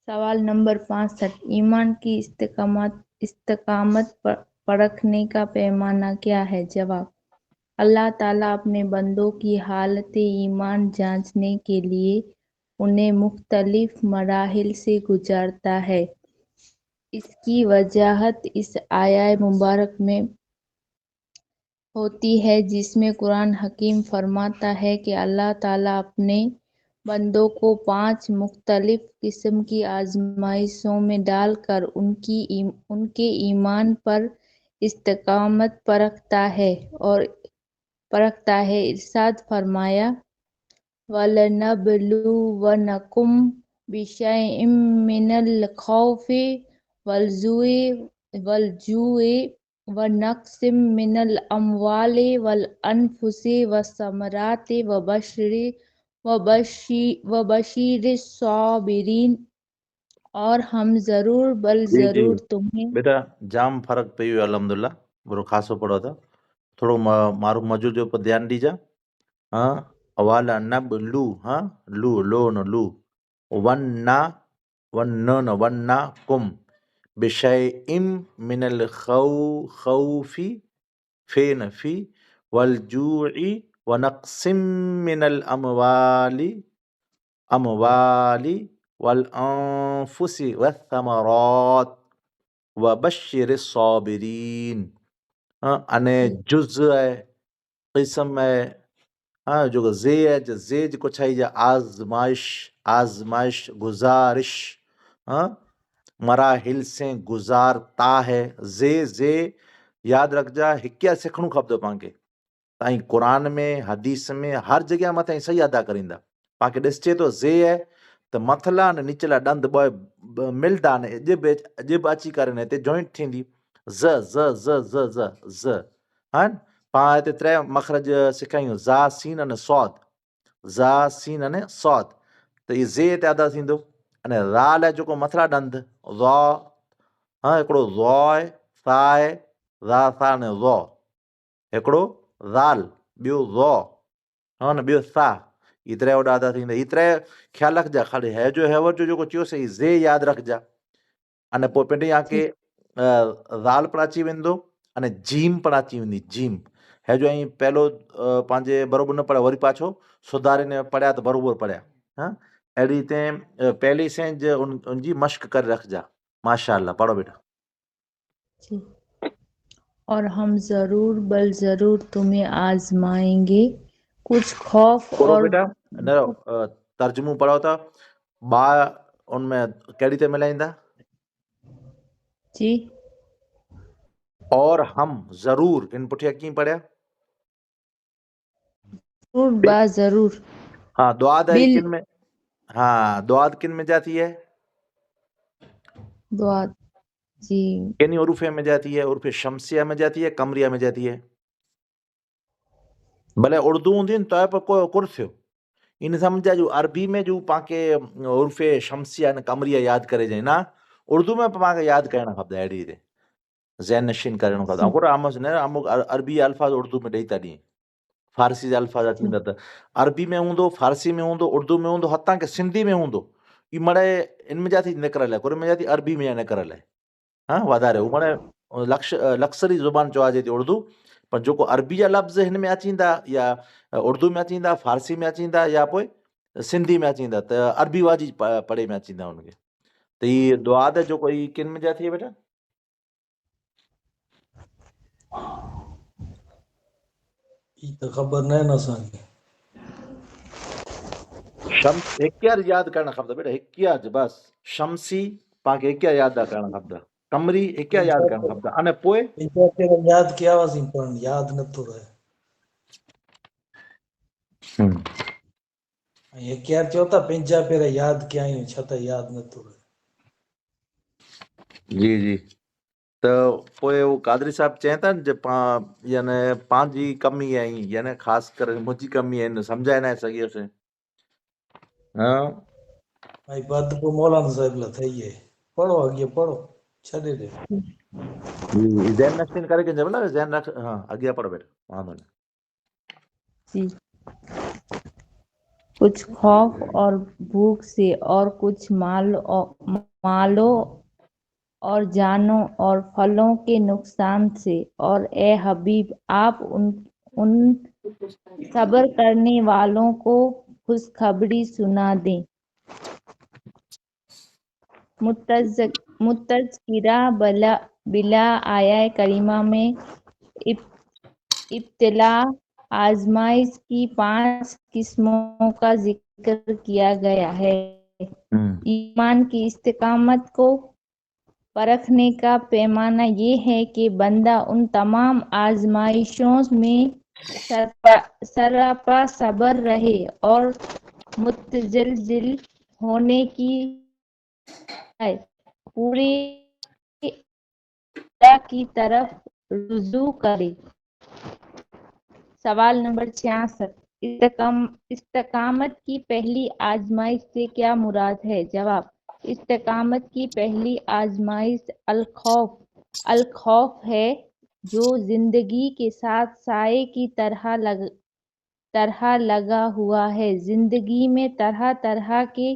سوال نمبر 65 ایمان کی استقامت پرکھنے کا پیمانہ کیا ہے؟ جواب: اللہ تعالیٰ اپنے بندوں کی حالت ایمان جانچنے کے لیے انہیں مختلف مراحل سے گزارتا ہے۔ اس کی وضاحت اس آیہ مبارکہ میں ہوتی ہے جس میں قرآن حکیم فرماتا ہے کہ اللہ تعالیٰ اپنے بندوں کو 5 مختلف قسم کی آزمائشوں میں ڈال کر ان کے ایمان پر استقامت پرکھتا ہے۔ ارشاد فرمایا: وَلَنَبْلُوَنَّكُمْ بِشَيْءٍ مِّنَ الْخَوْفِ وَالْجُوعِ وَنَقْصٍ مِّنَ الْأَمْوَالِ وَالْأَنفُسِ وَالثَّمَرَاتِ وَبَشِّرِ الصَّابِرِينَ۔ اور ہم ضرور جی تمہیں بیٹا جام فرق پئی हुयो अलहमदुल्ला बुरो ख़ासो पढ़ो था थोरो मारू मजूर जो पर ध्यान दीजा। हाँ अवाला नब लू हाँ लू लो न लू वन्ना न वन्ना कुम बिशय इम मिनल खौफी फेन फी वलजूई वनक्सिम मिनल अमवाली वल अनफुसी वथमरात वबश्शिर साबिरीन। अने जुज़ है क़िस्म है जो ज़े है जो ज़े जो कुछ है आजमाइश गुजारिश मराहिल से गुजारता है। ज़े याद रख जा हिकिया सिखणु खपंदो पांखे ताईं कुरान में हदीस में हर जगह मत सही अदा करींदा पांखे ॾिसजे तो ज़े है त मथला ने निचला ॾंद मिलंदा ने जिब अची करे ने हिते जॉइंट थींदी ज़ ज़ ज़ ज़ ज़ ज़ हाँ पाण हिते 3 मखरज सिखायूं ज़ा सीन अने सौद ज़ा सीन अने सौद त इहे ज़े ते अदा थींदो। अने ज़ाल आहे जेको मथला ॾंद ज़ॉ हिकिड़ो ज़ॉ आहे सा आहे ज़ा सा ने ज़ॉ हिकिड़ो ज़ाल ॿियो ज़ॉ हा न ॿियो सा ई 3 वॾा अदा थींदा। ई 3 ख़्यालु रखिजा खाली है जो हैवर जो जेको चयोसीं ज़े यादि रखिजा। अने पोइ पंहिंजी आंखे ज़ाल पण अची वेंदो अने जीम पण अची वेंदी जीम है जो ऐं पहिलो पंहिंजे बराबरि न पढ़िया वरी पाछो सुधारे ने पढ़िया त बराबरि पढ़िया। हाँ अहिड़ी हिते पहली सेंज उनजी मश्क करे रखिजा। माशाअल्लाह पढ़ो बेटा। और हम ज़रूर तुम्हें आजमाएंगे कुछ खौफ पढ़ो और बेटा न तर्जुमो पढ़ो था बा उनमें कहिड़ी ते मिलाईंदा जी और हम जरूर इन पुठियां कीअं पढ़िया जरूर हाँ दुआद है किन में हाँ दुआद किन में जाती है दुआ जी किन उर्फे में जाती है उर्फे शमसिया में जाती है कमरिया में जाती है भले उर्दू हूंदी न तो पर कोई कुर थियो इन समझा जो अरबी में जो पाके उर्फे शमसिया ने कमरिया याद करे जाए ना उर्दू में पाके याद करणु खपंदा अहिड़ी रीते ज़हन नशीन करणु खपंदा अमुक आमस न अमुक अरबी अल्फाज उर्दू में ॾेई था ॾियनि फारसी जा अल्फाज थींदा त अरबी में हूंदो फारसी में हूंदो उर्दू में हूंदो हथां के सिंधी में हूंदो ई मड़े इन में जाती निकिरल आहे कुर में जाती अरबी में निकिरल आहे हाँ वधारे हू मड़े लक्सरी ज़ुबान चवाइजे थी उर्दू पर जेको अरबी जा लफ़्ज़ हिन में अचींदा या उर्दू में अचींदा फारसी में अचींदा या पोइ सिंधी में अचींदा त अरबी वाजी पढ़े में अचींदा उनखे त हीअ दुआ त जेको ई किन में जा थी बेटा खबर न असांखे शम्स हिकिया यादि करणु खपंदा बेटा हिकिया बसि शमसी पाण खे हिकिया यादि करणु खपंदा कमरी हिकिया यादि करणु खपंदा अने पोइ यादि कया हुआसीं पर यादि नथो रहे हिकिया चओ था 5 भेरा यादि कया आहियूं छा त यादि नथो रहे जी जी त पोइ उहो कादरी साहिबु चवनि था न जे याने पंहिंजी कमी आहे याने ख़ासि करे मुंहिंजी कमी आहिनि सम्झाए न सघियुसि हाँ भाई बात को मौलाना साहब ला थई है पढ़ो आगे पढ़ो छॾे दे ज़हन नशीन करे के जब ना ज़हन रख हाँ अॻियां पढ़ो बेटा वांदो न जी کچھ خوف اور بھوک سے، اور کچھ مالوں اور جانوں اور پھلوں کے نقصان سے، اور اے حبیب آپ ان صبر کرنے والوں کو خوشخبری سنا دیں۔ متذکرہ بلا آیہ کریمہ میں ابتلا آزمائش کی 5 قسموں کا ذکر کیا گیا ہے۔ ایمان کی استقامت کو پرکھنے کا پیمانہ یہ ہے کہ بندہ ان تمام آزمائشوں میں سراپا صبر رہے اور متزلزل ہونے کی بجائے پورے اللہ کی طرف رجوع کرے۔ سوال نمبر 66، استقامت کی پہلی آزمائش سے کیا مراد ہے؟ جواب: استقامت کی پہلی آزمائش الخوف ہے، جو زندگی کے ساتھ سائے کی طرح لگا ہوا ہے۔ زندگی میں طرح طرح کے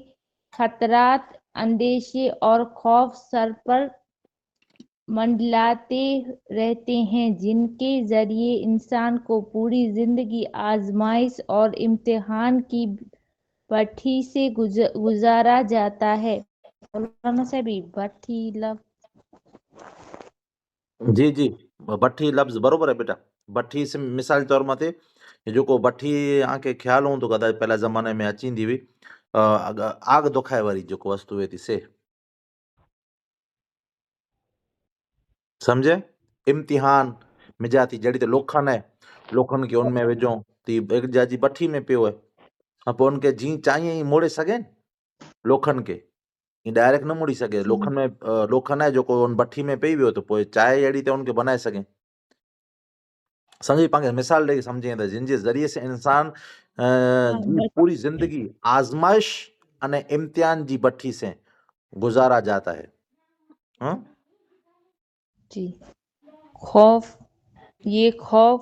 خطرات، اندیشے اور خوف سر پر منڈلاتے رہتے ہیں، جن کے ذریعے انسان کو پوری زندگی آزمائش اور امتحان کی بھٹی سے گزارا جاتا ہے۔ مولانا صاحب بھٹی جی جی، بٹھی لفظ برابر ہے بیٹا۔ بٹھی سے مثال طور متے جو بٹھی آنکھیں خیال ہوں تو کدا پہلا زمانے میں اچیندی ہوئی آگ دکھائے والی جو وستو ہے سے سمجھے؟ امتحان میں جاتی جڑی تو لوکھن ہے، لوکھن کے ان میں وجوں تی ایک جاجی بٹھی میں پیو ہے، اب ان کے جی چاہیے ہی موڑے سگے لوکھن کے ڈائریکٹ نہ مڑی سگے۔ لوکھن میں لوکھن ہے جو ان بٹھی میں پی ویو تو پوئے چائے اڑی تے ان کے بنائے سگیں۔ سمجھی پانکے مثال دے سمجھیں تا جن کے ذریعے سے انسان جی پوری زندگی آزمائش انے امتحان جی بٹھی سے گزارا جاتا ہے۔ ہاں جی، خوف، یہ خوف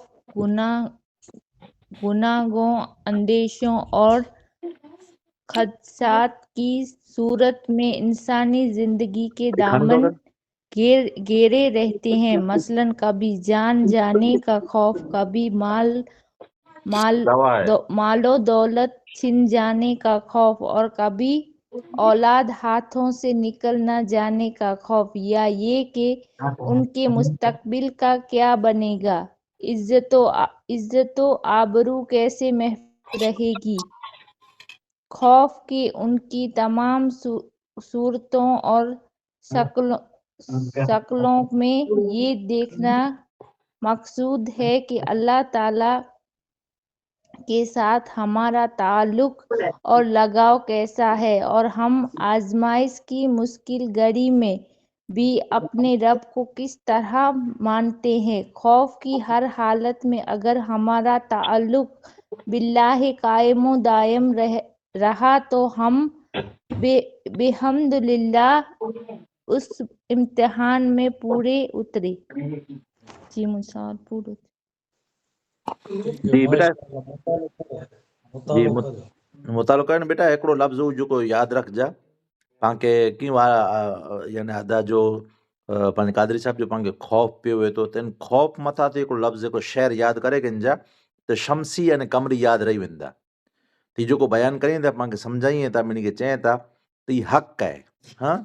گناہوں، اندیشوں اور خدشات کی صورت میں انسانی زندگی کے دامن گھیرے رہتے ہیں۔ مثلاً کبھی جان جانے کا خوف، کبھی مال و دولت چھن جانے کا خوف، اور کبھی اولاد ہاتھوں سے نکل نہ جانے کا خوف، یا یہ کہ ان کے مستقبل کا کیا بنے گا، عزت و آبرو کیسے محفوظ رہے گی۔ خوف کی ان کی تمام صورتوں اور شکلوں میں یہ دیکھنا مقصود ہے کہ اللہ تعالی کے ساتھ ہمارا تعلق اور لگاؤ کیسا ہے، اور ہم آزمائش کی مشکل گھڑی میں بھی اپنے رب کو کس طرح مانتے ہیں۔ خوف کی ہر حالت میں اگر ہمارا تعلق باللہ قائم و دائم رہا تو ہم بحمد للہ اس امتحان میں پورے اترے۔ جی مثال پورے ٹھیک ہے جی بیٹا، ماشاء اللہ جی مطالعہ کرو۔ متعلقہ ہے بیٹا ایکڑو لفظ جو کو یاد رکھ جا پانکے کیوں یعنی ادا جو پانچ قادری صاحب جو پانکے خوف پہ ہوئے تو تین خوف متا تے کو لفظ کو شعر یاد کرے گن جا تو شمسی یعنی کمری یاد رہی ویندا تی جو کو بیان کریں تا پانکے سمجھائیں تا منی کے چیں تا تی حق ہے ہاں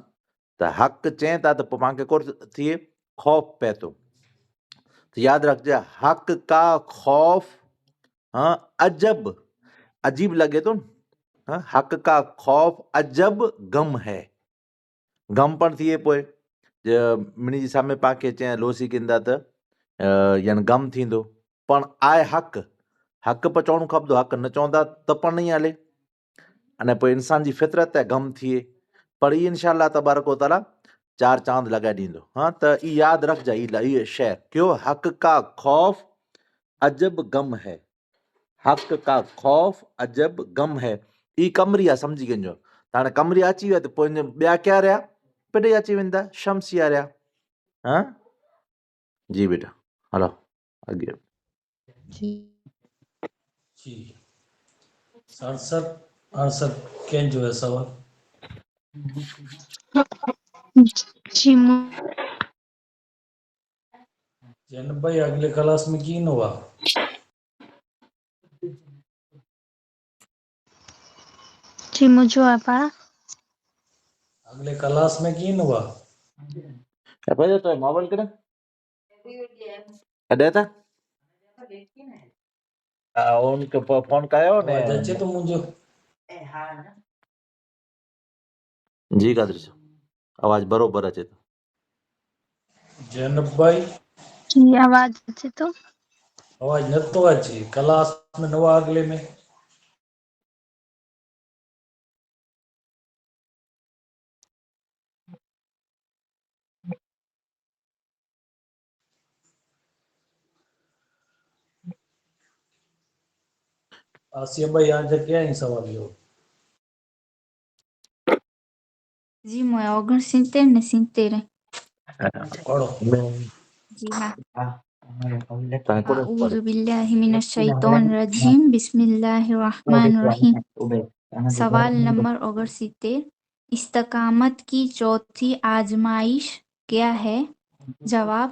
تا حق چیں تا تو پانکے کو تھی خوف پہ تو یاد رکھ جا حق کا خوف ہاں عجب عجیب لگے تو حق کا خوف عجب غم ہے، غم پر تھیے پوئے منی جی سامنے پاکے چیں لوسی کندا تا یعنی غم تھیندو پن آئے حق حق پر چوڑوں کھپدو حق نہ چوندا त पण نہیں हले अने पोइ इंसान जी फितरत है गम थिए पर ई इंशाअल्लाह तबारक व तआला 4 चांद लॻाए ॾींदो। हाँ त ई यादि रखिजांइ इहा शइ क्यों हक़ का खौफ अजब गम है, हक़ का खौफ अजब गम है। ई कमरी आहे सम्झी वञिजो त हाणे कमरी अची विया त पोइ ॿिया क्या रहिया पिॾे अची वेंदा शमसिया रहिया। हाँ जी बेटा हलो अॻिए جی جی 67 आंसर कंहिंजो आहे सवाल? जी जैन भाई अगले क्लास में की न हुआ? जी मुझे है पारा अगले क्लास में की न हुआ? पैसा तो मोबाइल करे कॾहिं था उनके फोन कयो ने आवाज अचे तो मुंहिंजो? जी कादर आवाज बरोबर अचे तो जैन भाई जी आवाज अचे तो आवाज नथो अचे, क्लास में न हुआ अगले में? आसिया भाई आज क्या ही सवाल हो? जी मैं 69 ने 70 पढ़ो। जी हाँ। तव्हां कोन पढ़े अऊज़ु बिल्लाहि मिनश शैतानिर रजीम बिस्मिल्लाहिर्रहमानिर्रहीम। सवाल नंबर 69, इस्तकामत की चौथी आजमाइश क्या है? जवाब,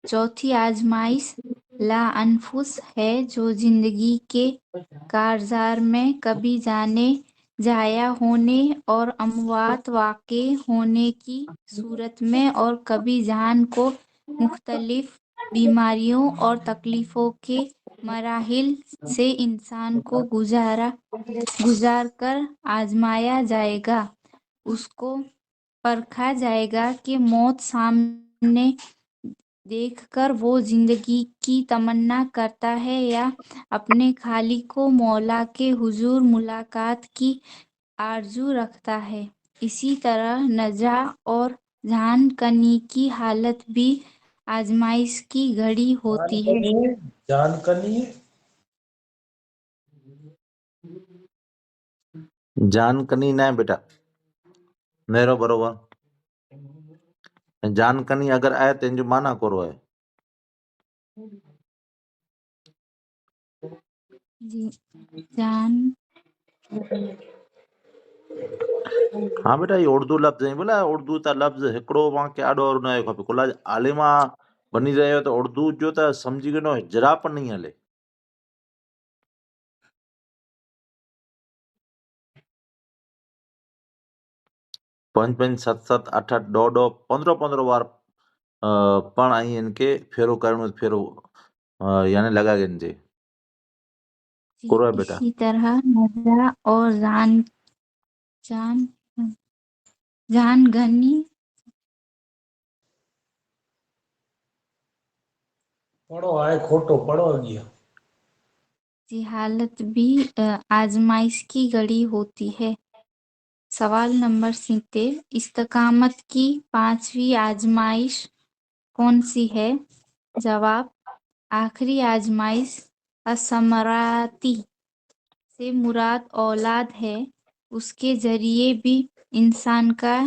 चौथी आजमाइश ला अनफुस है जो जिंदगी के कारजार में कभी जाने जाया होने और अमवात वाक़े होने की सूरत में और कभी जान को मुख्तलिफ बीमारियों और तकलीफ़ों के मराहिल से इंसान को गुजार कर आजमाया जाएगा। उसको परखा जाएगा कि मौत सामने देखकर वो जिंदगी की तमन्ना करता है या अपने खालिक को मौला के हुजूर मुलाकात की आरजू रखता है। इसी तरह नजा और जान कनी की हालत भी आजमाइश की घड़ी होती है। जान करनी है। जान कनी न बेटा नेरो बरोबर जान कनी अगर आहे तंहिंजो माना कहिड़ो आहे? जी जान हाँ बेटा ये उर्दू लफ़्ज़ है बोला उर्दू त लफ़्ज़ हिकिड़ो पाण खे आॾो न खपे कुल आलिमा बनी रहियो त उर्दू जो त सम्झी वञो जरा पण नहीं हले। पंज पंज सत सत अठ अठ ॾह ॾह 15 बार पण आई इनके फेरो करणो फेरो यानी लगा गिनजे जी करो है बेटा। इसी तरह नजा और जान जान गनी पढ़ो आए खोटो पढ़ो अगिया। की हालत भी आजमाइश की घड़ी होती है। सवाल नंबर 70, इस्तकामत की पांचवी आजमाइश कौन सी है? जवाब, आखिरी आजमाइश असमराती से मुराद औलाद है। उसके जरिए भी इंसान का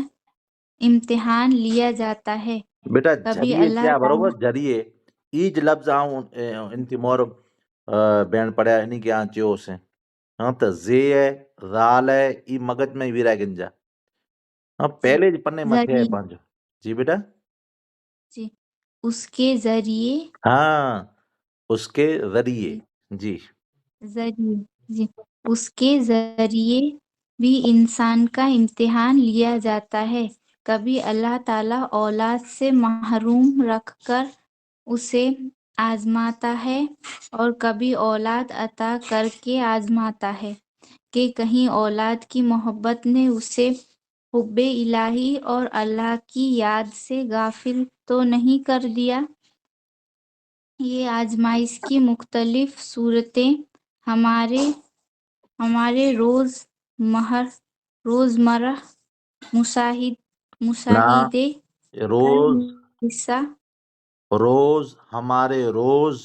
इम्तिहान लिया जाता है। बेटा कभी जरिए अल्लाह क्या ताला बरोबर जरिए ईज लफ़्ज़ आऊं इन थी मोर भेण पढ़िया इन खे आउं चयोसि हाँ त ज़े है ज़ाल है ई मगज में विराए गिनजा हाँ जी पहले पन्ने मथे है जरिए पंहिंजो जी बेटा जी उसके जरिए हाँ उसके जरिए जी जी जरिए जी उसके जरिए भी इंसान का इम्तिहान लिया जाता है। कभी अल्लाह ताला औलाद से महरूम रखकर उसे आजमाता है और कभी औलाद अता करके आजमाता है कि कहीं औलाद की मोहब्बत ने उसे हुब्बे इलाही और अल्लाह की याद से गाफिल तो नहीं कर दिया। ये आजमाइश की मुख्तलिफ सूरतें हमारे हमारे रोज़मर्रा ना मुशाहिदे का रोज हिस्सा रोज हमारे रोज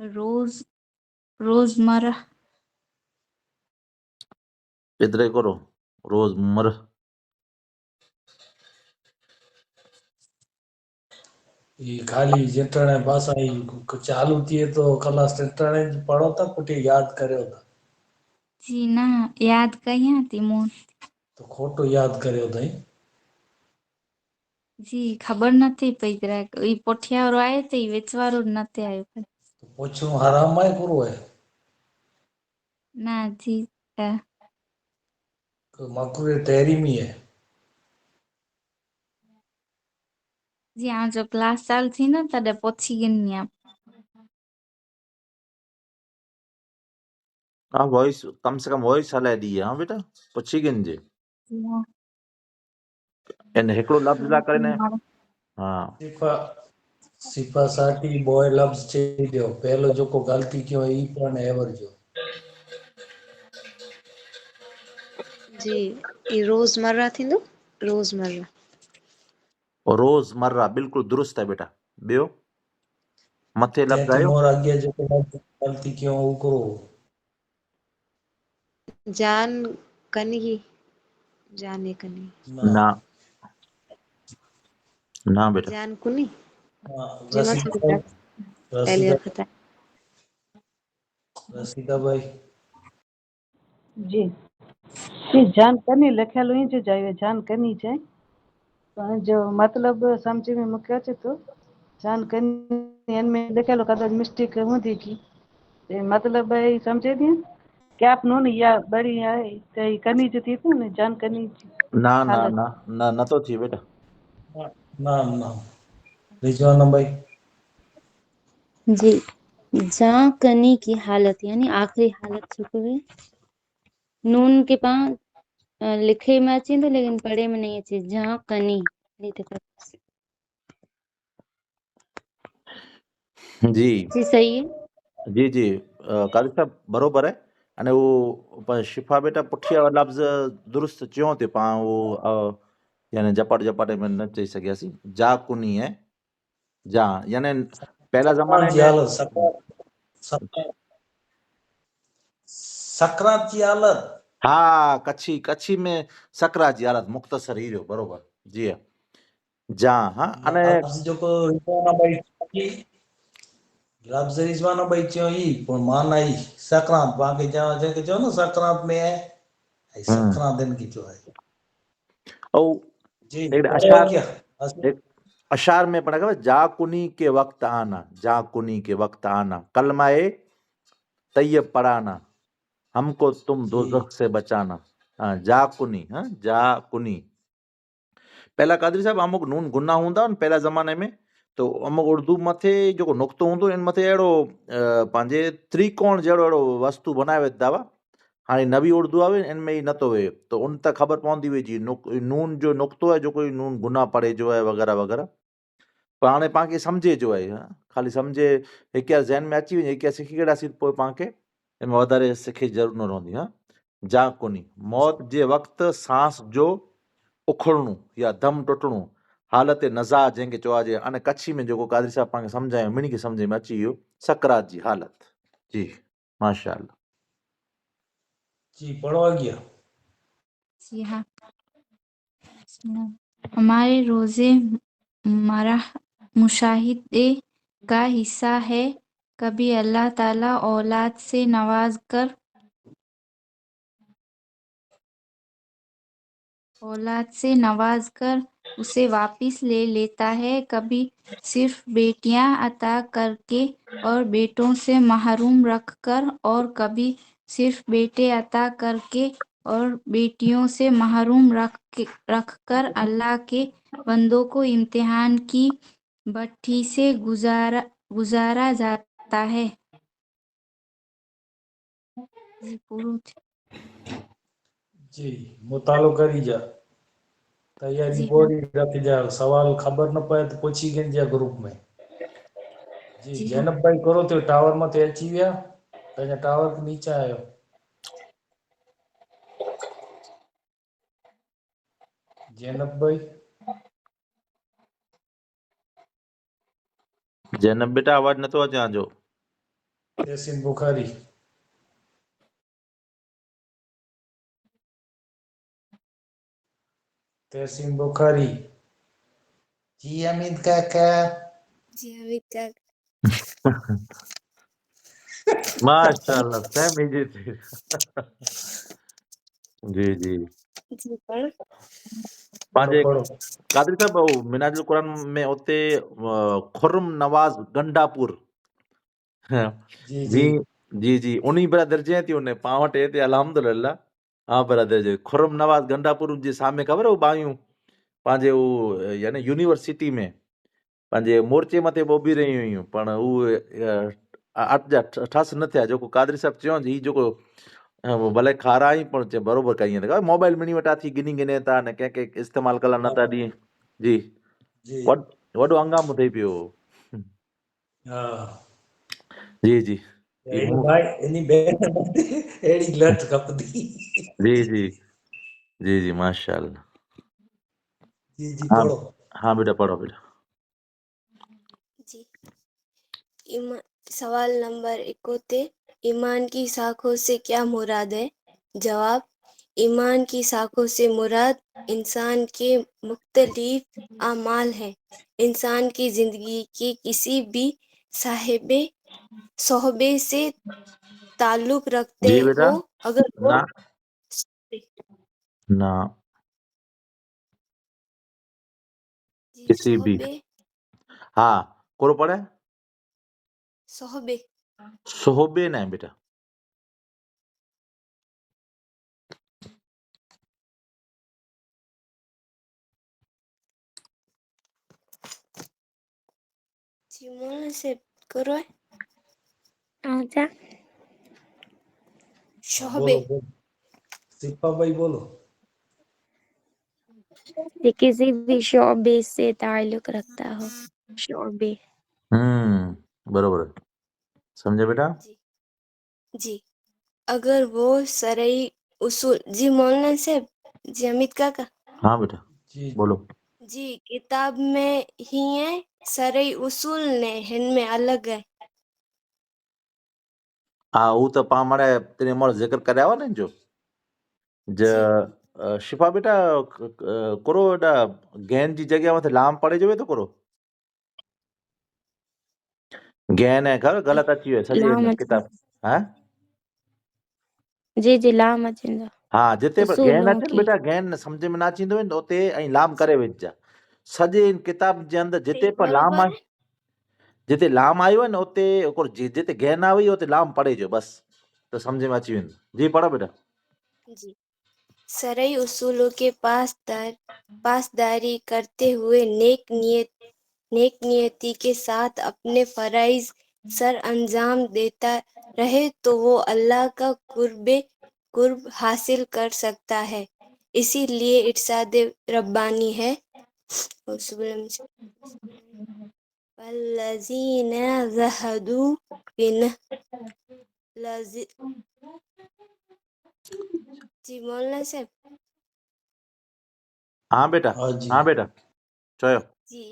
रोज रोज़मर्रा इधरे करो रोजमर्रा ये खाली जेटणे पासा ही चालू थिए तो क्लास जेटणे पढ़ो था कुटी याद करियो था जी ना याद कयां थी मूं तो खोटो याद करियो अथई जी खबर नथी पई ग्राहक ई पोठिया वारो आयो त ई विच वारो नथे आयो तो पुछूं हराम है गुरु है ना जी तो मकरू तहरीमी है जी हाणे जो क्लास चालू थींदो तॾहिं पहुची वेंदी आहियां हाँ वॉइस कम से कम वॉइस हलाए दी हाँ बेटा पुछी गिनजे जी हाँ इन हिकिड़ो लफ़्ज़ ला करे न हाँ सिफा सिफा साटी बॉय लफ्ज़ चई दियो पहलो जेको ग़लती कयो ई पण एवर जो जी ये रोजमर्रा थींदो रोजमर्रा रोज़मर्रा बिल्कुलु दुरुस्त है बेटा ॿियो मथे लफ़्ज़ जंहिं आयो मोर अॻे जेको ग़लती कयो उहो करो जान कनी जाने कनी न ना ना बेटा जान कुनी हाँ, जी मां थोड़ी रसीदा पहले रसीदा वक्त रसीदा भाई जी जी जान करनी लिखियल हुई जो चाहिए जान करनी चाहिए पर जो मतलब समझ में मूंखे अचे थो जान करनी हिन में लिखियल कदाच मिस्टेक हूंदी की ते मतलब ई सम्झे थी कैप नून या बड़ी आहे त ही करनी जो थी थो न जान करनी जी ना ना हालत ना ना नथो थिए बेटा नाम नाम रिजवाना भाई जी जा कनी की हालत यानी आखिरी हालत जेको है नून के पास लिखे में अचे तो लेकिन पढ़े में नहीं अचे जा कनी जी जी सही है जी जी कारी साहब बरोबर है अने वो पर शिफा बेटा पुठिया लफ़्ज़ दुरुस्त चयो ते पाण वो यानी झपट झपट में न चई सघियासीं जा कुनी है जा यानी पहला ज़माने सक्रांत जी में हालत सक्रांत जी हालत हाँ कच्छी कच्छी में सकरा जी हालत मुख़्तसर ही रहियो बरोबर जी हाँ जा हाँ अने लफ्ज़ जेको रिजवाना भाई चई लफ्ज़ रिजवाना भाई चयो ई पर माना ई सक्रांत बाक़ी जंहिंखे चयो न सक्रांत में है ऐं सक्रांत इनकी चयो आहे और जी एक पढ़ो अशार क्या एक अशार में पढ़ा गया जा कुनी के वक्त आना जा कुनी के वक्त आना कलमाए तैयब पढ़ाना हमको तुम जी दोजख से बचाना हाँ जा कुनी हाँ जा कुनी पहला कादरी साहब अमुक नून गुना हूंदा न पहिला ज़माने में तो अमुक उर्दू मथे जेको नुक़्तो हूंदो इन मथे अहिड़ो पंहिंजे त्रिकोण जहिड़ो अहिड़ो वस्तु बनाए वेंदा हुआ हाणे नवी उर्दू आहे इन में ई नथो वेहे तो उन त ख़बर पवंदी हुई जी नून जो नुक़्तो आहे जेको नून गुना पढ़े जो आहे वग़ैरह वग़ैरह पर हाणे पाण खे सम्झे जो आहे ख़ाली सम्झे हिकु ज़हन में अची वञे हिकु सिखी केॾासीं पोइ पाण खे इन में वधारे सिखे ज़रूरत न रहंदी हा जा कोन्ही मौत जे वक़्तु सांस जो उखड़णो या दम टुटणो हालत नज़ा जंहिंखे चइजे अने कच्छी में जेको कादरी साहब पाण खे सम्झायो मिणी खे सम्झ में अची वियो सकरात जी हालत जी माशाअल्लाह जी पढ़ो अॻियां जी हाँ हमारे रोजे मरह मुशाहिदे का हिस्सा है कभी अल्लाह ताला औलाद से नवाज कर उसे वापिस ले लेता है कभी सिर्फ बेटियां अता करके और बेटों से महरूम रखकर और कभी सिर्फ बेटे अता करके और बेटियों से महरूम रखकर अल्लाह के बंदों को इम्तिहान की भट्ठी से गुजारा जाता है जी पूरो जी मुतालो करी जा तैयारी जी हाँ पूरी रख जा सवाल ख़बर न पए तो पुछी गिनजे ग्रुप में जी जी हाँ जैनब भाई करो तो टावर मथे अची विया पंहिंजा टावर के नीचे आयो जैनब भाई जैनब बेटा आवाज़ नथो अचे तव्हांजो तहसीन बुखारी तहसीन बुखारी जी अमीद काका जी अमित का माशाल्लाह सेम इजी थी। जी जी जी पढ़ पंहिंजे पढ़ो कादरी साहब मिनाजुल कुरान में उते खुर्रम नवाज़ गंडापुर जी जी जी जी जी उन्हीं ब्रदर जे थी उन पां वटि हिते अल्हम्दुलिल्लाह हाँ ब्रदर जे खुर्रम नवाज़ गंडापुर जे सामने ख़बर हो बायूं पंहिंजे हू यानी यूनिवर्सिटी में पंहिंजे मोर्चे मथे ॿोबी रहियूं हुयूं पण उहे अट जा ठस न थिया जेको कादरी साहिबु चयो ही जेको भले खाराई पण चए बरोबरि कई त मोबाइल मिणी वटा थी गिनी गिने था न कंहिंखे इस्तेमालु कला नथा ॾिए जी जी वॾो हंगामो थिए पियो हा जी जी ई एड़ी मूं भाई इन भेण एड़ी लट खपदी जी जी जी जी माशाल्लाह जी जी हाँ पढ़ो हाँ बेटा पढ़ो बेटा जी सवाल नंबर 71 ईमान की शाखों से क्या मुराद है? जवाब ईमान की शाखों से मुराद इंसान के मुख्तलिफ आमाल हैं। इंसान की जिंदगी के किसी भी सोहबे से ताल्लुक रखते जी हो बेटा अगर वो ना ना जी किसी भी हाँ कोरो पढ़े सोहबे सोहबे ना बेटा जी मौलाना से करो है अच्छा शोहबे बोलो सिपा भाई बोलो ये किसी भी शोबे से ताल्लुक रखता हो शोबे बरोबर समझे बेटा जी जी अगर वो सरई उसूल जी मौलाना साहब जी अमित काका हाँ बेटा जी बोलो जी किताब में ही है सरई उसूल ने हिनमें अलग है हाँ वो तो पाण माणे तेरे मोर जिक्र कराया हुआ न जो जी शिफा बेटा करो एॾा गैन जी जॻह मथे लाम पढ़े जो तो करो गैन है घर गलत अची वियो सॼे लाम हिन अचंदो किताब हाँ जी जी लाम अचंदो हाँ जिते पर गैन उसूलों अचनि की बेटा गैन सम्झ में न अचींदो आहिनि उते ऐं लाम करे विझजा सॼे हिन किताब जे अंदरि जिते पर लाम बरोबर आहे जिते लाम आयो आहे न उते जिते गैन आई उते लाम पढ़े जो बसि त सम्झ में अची वेंदो जी पढ़ो बेटा जी सरई उसूलों के पासदारी करते हुए नेक नियति के साथ अपने फराइज सर अंजाम देता रहे तो वो अल्लाह का कुर्ब हासिल कर सकता है इसीलिए इरशाद रब्बानी है वल्लज़ीना ज़हदू फिना जी मौलाना साहब हाँ बेटा हाँ जी हाँ बेटा चयो जी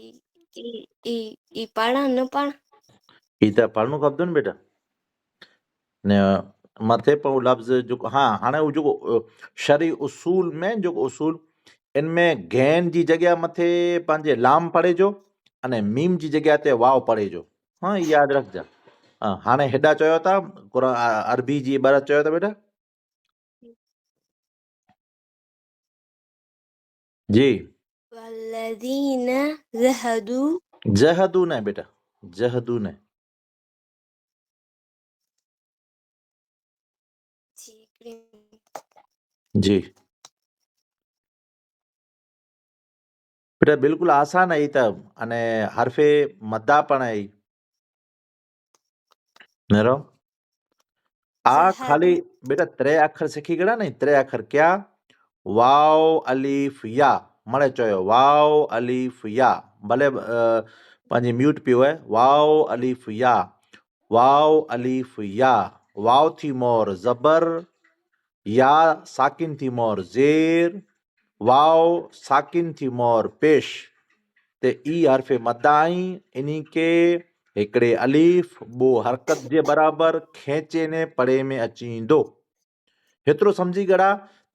ई पाड़ा न पाड़ा ही त पढ़णो खपंदो न बेटा न मथे पर लफ़्ज़ जेको हाँ हाणे हू जेको शरी उसूल में जेको उसूल इनमें गैन जी जॻह मथे पंहिंजे लाम पढ़े जो अने मीम जी जॻह ते वाव पढ़े जो हाँ इहा यादि रखजा हाँ हाणे हेॾा चयो था अरबी जी ॿ चयो था बेटा जी वल्लज़ीना ज़हदू जहदू न बेटा जहदू न जी बेटा बिल्कुलु आसान आहे त अने हरफ़े मदा पण आहे नरो आ खाली बेटा त्रे अखर सिखी गड़ा नहीं त्रे अखर क्या वाव अलीफ या मणे चयो वाव अलीफ या भले पंहिंजी म्यूट पियो आहे वाव अलीफ या वाव थी मोर ज़बर या साकिन थी मोर ज़ेर वाव साकिन थी मोर पेश ते ई हर्फ़े मदाई इन्ही के हिकिड़े अलीफ ॿो हरकत जे बराबरि खेचे ने पड़े में अची ईंदो हेतिरो सम्झी गड़ा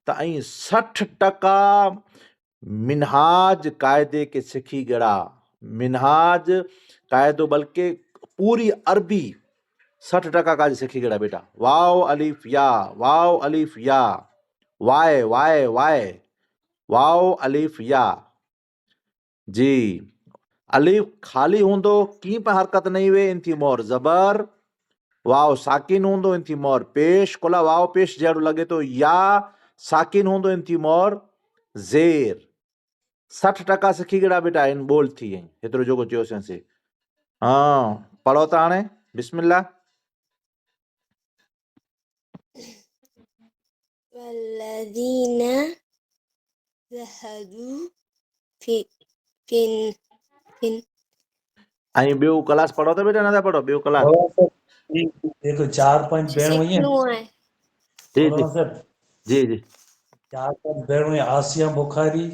त ऐं 60% मिनहाज क़ाइदे खे सिखी गड़ा मिनहाज کہے تو بلکہ پوری عربی 60% کا سیکھی گڑا بیٹا. واو الف یا، واو الف یا، وائے وائے وائے، واو الف یا. جی الف خالی ہوندو کی پہ حرکت نہیں وے ان تھی مور زبر. واو ساکن ہوندو ان تھی مور پیش کولا واو پیش جیڑو لگے تو یا ساکن ہوندو ان تھی مور زیر. 60% سکھی گڑا بیٹا ان بول تھی ہیں اترو جو کو چیو سے. ہاں پڑھو تا ہانے بسم اللہ. والذین زہدوا فی فن فن અહીં બેઉ ક્લાસ પઢો તો બેટા નતા પઢો બેઉ ક્લાસ. مولانا صاحب دیکھو 4-5 بہن ہوئی ہیں. سیکھنو ہے. જી જી مولانا صاحب જી જી 4-5 بہن ہوئی ہیں. آسیہ بخاری،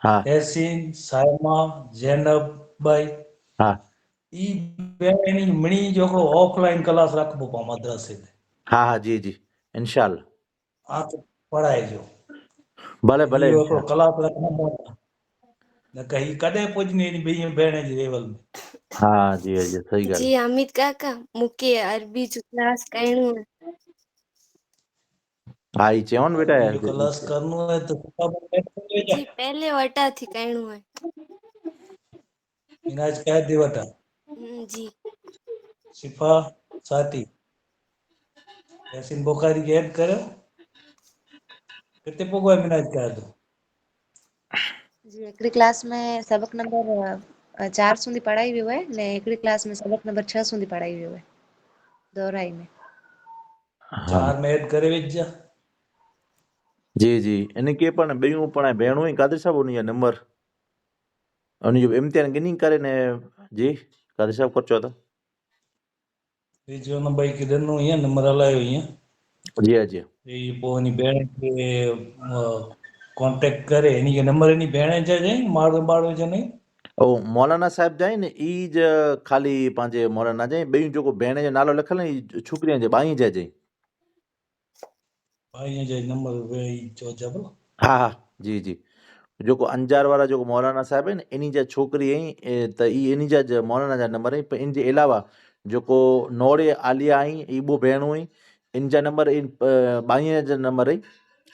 હા تحسین، سائمہ، زینب بائی. હા ای بہن منی جو کو آف لائن کلاس رکھبو پا مدرسے تے. હા હા જી જી ઇન્શાલ્લાહ. آپ پڑھائے جو ભલે ભલે یہ ઇન્શાલ્લાહ. کلاس رکھنا پڑتا نہ کہیں کدے پوجنی نہیں بھئی بہن جی لیول میں. હા જી જી સહી ॻाल्हि. جی حمید کاکا मूंखे عرबी जो क्लास करणो है. હા ઈ ચયો ને બેટા. عربی جو کلاس کرنو ہے تو کتابوں میں لے جا. جی پہلے وٹا تھی کरणو ہے. مناج کہہ دے وٹا جی شفا ساتھی یاسین بخاری کے ایڈ کرو کتے پوگو ہے مناج کہہ دو. जी हिकिड़ी क्लास में सबक नंबर 4 સુધી પढ़ाई वियो है ने हिकिड़ी क्लास में सबक नंबर 6 સુધી पढ़ाई वियो है दोहराई में. હા 4 में ऐड करे विझ जा. જી જી એને કે પણ બેઉ પણ ભેણું કાદર સાહેબ ઉની નંબર ઉની જો ઇમ્તિહાન गिनी करे ने जी કાદર સાહેબ કરચો તો. બીજો નંબર કે દનો અહીંયા નંબર હલાયો અહીંયા જી જી એ પોની બેન કે કોન્ટેક્ટ કરે એની કે નંબર એની બેણે છે મારો બાળો છે નહીં. ओ मौलाना साहिब जाए ने ई ज खाली पंहिंजे मौलाना जाए ॿियूं जेको भेण जो नालो लिखल ई छोकिरीअ जे ॿाई जा जाए. भाई जे नंबर वे चो जबल. हा हा जी जी जेको अंजार वारा जेको मौलाना साहिब आहिनि इन जा छोकिरी आहीं त ई इन जा मौलाना जा नंबर आहिनि. पर इन जे अलावा जेको नोड़े आलिया आहीं ई ॿ भेणूं आहिनि इन जा नंबर इन ॿाईअ जा नंबर आहिनि.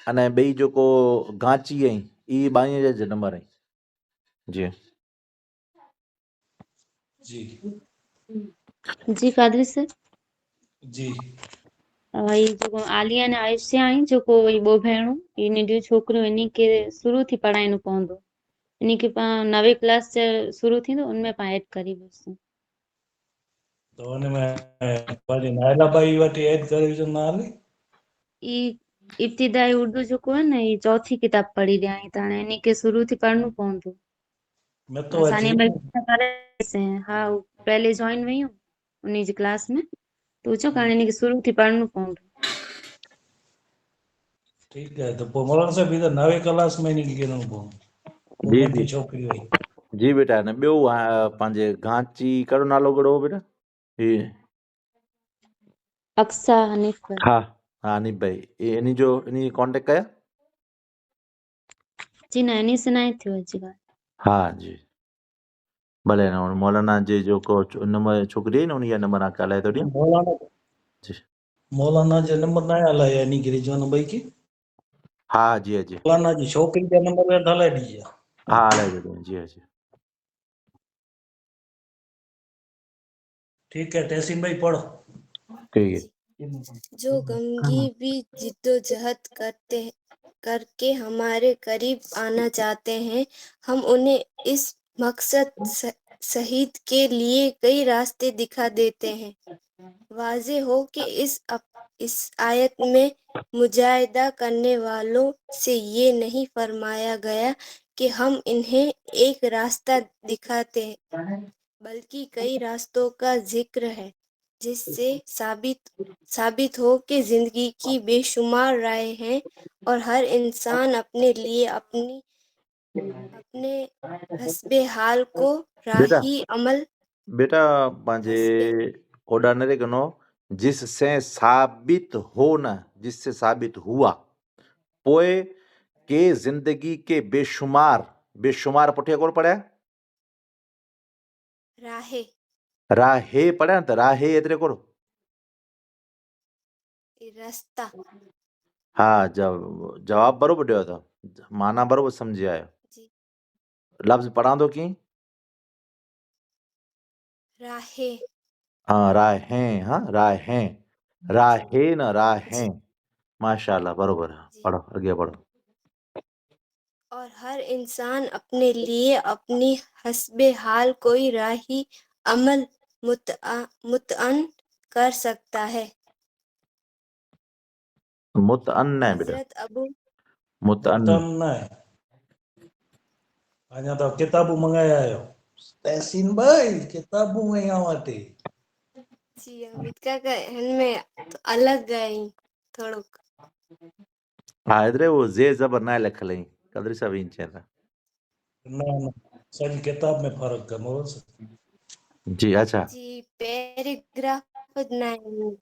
अने ॿई जेको गांची आहीं ई ॿाईअ जा नंबर आहिनि. जी जी जी कादरी सर जी ई जेको आलिया ने आयशा आहिनि जेको ई ॿ भेणूं इन जूं छोकिरियूं इन खे शुरू थी पढ़ाइणो पवंदो. इन खे पाण 9वीं क्लास शुरू थींदो उनमें पाण ऐड करी बसि. तो उन में वरी नायला बाई वटि ऐड करे जो नाल ई इब्तिदाई उर्दू जेको आहे न ई 4थी किताब पढ़ी रहिया आहियूं त हाणे इन खे शुरू थी पढ़णो पवंदो. में तो सानिया अचे महिल हा पहले जॉइन हुयूं उन जी क्लास में तो चो हाणे इन खे शुरू थी पढ़णो पवंदो. ठीक है. तो मौलाना साहब इधर 9वीं क्लास में नहीं गिनो पो वो जी नंढी जी छोकरी हुई. जी बेटा ने ॿियो पंहिंजे गांची कहिड़ो नालो कहिड़ो हो बेटा ही. अक्सा हनीफ भाई. हा हा अनिप भाई इन जो इन कॉन्टेक्ट कया. जी न इन से न थियो अॼु ॻाल्हि. हा जी भले मौलाना जे जेको नंबर छोकिरी आहे न उन जा नंबर आके हलाए थो ॾियां. जी मौलाना जे नंबर ना हलाया नी गिरी जो न भाई की हा जी जी मौलाना जी छोकरी जा नंबर हलाए दी. हा हलाए थो ॾियां जी जी. ठीक है. तहसीन भाई पढ़ो. ठीक है. जो गमगी भी जिद्दोजहद करके हमारे करीब आना चाहते हैं हम उन्हें इस मकसद सहित के लिए कई रास्ते दिखा देते हैं. वाज़ेह हो कि इस आयत में मुजाहिदा करने वालों से ये नहीं फरमाया गया कि हम इन्हें एक रास्ता दिखाते हैं बल्कि कई रास्तों का जिक्र है जिससे साबित हो कि जिंदगी की बेशुमार राहें हैं और हर इंसान अपने लिए अपने हस्बे हाल को बेटा राही अमल बेटा पंहिंजे हस्बे ओडा न लिखनो जिससे साबित हो न जिससे साबित हुआ पोए के जिंदगी के बेशुमार बेशुमार पुठियां कोन पढ़िया राहे राहे पढ़िया त राहे एतिरे कोड़ रास्ता। हा जवाब बरोबर ॾियो अथव, माना बरोबर सम्झी आयो। जी। लफ़्ज़ पढ़ांदो कीअं? राहे। हाँ राहें, हाँ राहें, राहे न राहें। जी माशाल्लाह बरोबर है। जी। पढ़ो अॻे पढ़ो। और हर इंसान अपने लिए अपनी हस्बे हाल कोई राही अमल मुतअन कर सकता है। मुतअन है बेटा, हजरत अबू मुतअन। मुतन न आहे। अञा त किताबूं मंगाया आहियो तहसीन भाई, किताबूं आहियां वटि। जी अमित काका हिनमें तो अलग गई थोड़ो। हा हेतिरे उहो ज़े ज़बर न लिखल हुई, कदरी साहब ईअं चवनि था। न सॼी किताब में फ़र्क़ु आहे मोहस। जी अच्छा। जी पैराग्राफ नहीं।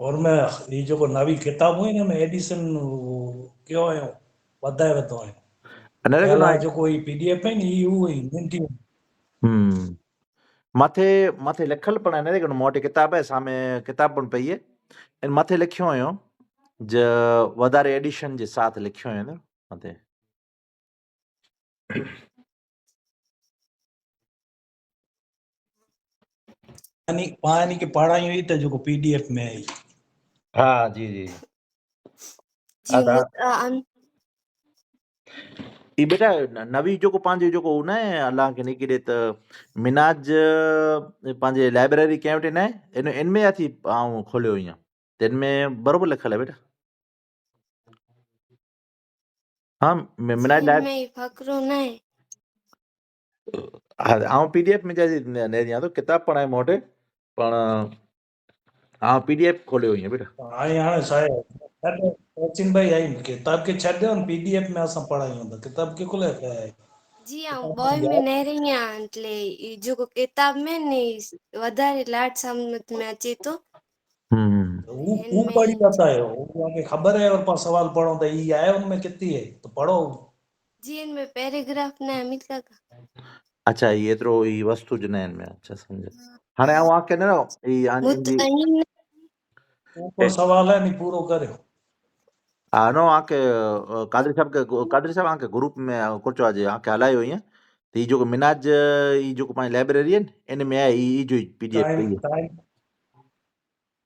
और मैं ये जेको नवी किताबूं आहिनि में एडिशन कयो आहियूं, वधाए वरितो आहियूं। अने रे पहिला गुनाह जेको ई पीडीएफ आहे न ई उहो ई नंढियूं। मथे मथे लिखल पण आहे न, मूं वटि किताब आहे, सामे किताब पण पई आहे, इन मथे लिखियो हुयो ज वधारे एडिशन जे साथ लिखियो हुयो न मथे। पानी के पढ़ाई हुई त जेको पीडीएफ में आई। हा जी जी जी मुतअन। ई बेटा नवी जेको पंहिंजो जेको हू न आहे, अलाह खे निकी ॾे त मिनाज पंहिंजे लाइब्रेरी कंहिं वटि न आहे, इनमें अथी आऊं खोलियो हीअं त इनमें बरोबर लिखल आहे बेटा। हाँ जी मिनाज लाइ इनमें फकरो नहीं। हा आऊं पीडीएफ में जैसे न ॾियां थो, किताब पण आहे मूं वटि, पण आऊं पीडीएफ खोलियो हीअं बेटा। हाणे छा आहे सचिन भाई आई किताब खे छॾियो न, पीडीएफ में असां पढ़ायूं त किताब के खोले पिया आहे। जी बॉय में नहीं रही हैं એટલે जो किताब में नहीं वधारे लाट समझ में अचे तो वो इनमें पढ़ी ही। जाता है, वो आगे खबर है और पास सवाल पढ़ो तो ये आए उनमें कितनी है तो पढ़ो। जी इनमें पैराग्राफ न अमित काका। अच्छा ई एतिरो ई वस्तु ज न आहिनि में, अच्छा सम्झ। हाणे आऊं आके न ई इंदी मुतअन। वो तो सवाल है नहीं पूरो करो। हा नो आके कादरी साहब आके ग्रुप में कुझु आहे आके हलायो ईअं त ई जेको मिनाज ई जेको पंहिंजी लाइब्रेरी आहे न इन में आहे ई जो पीडीएफ टाइम पई टाइम आहे।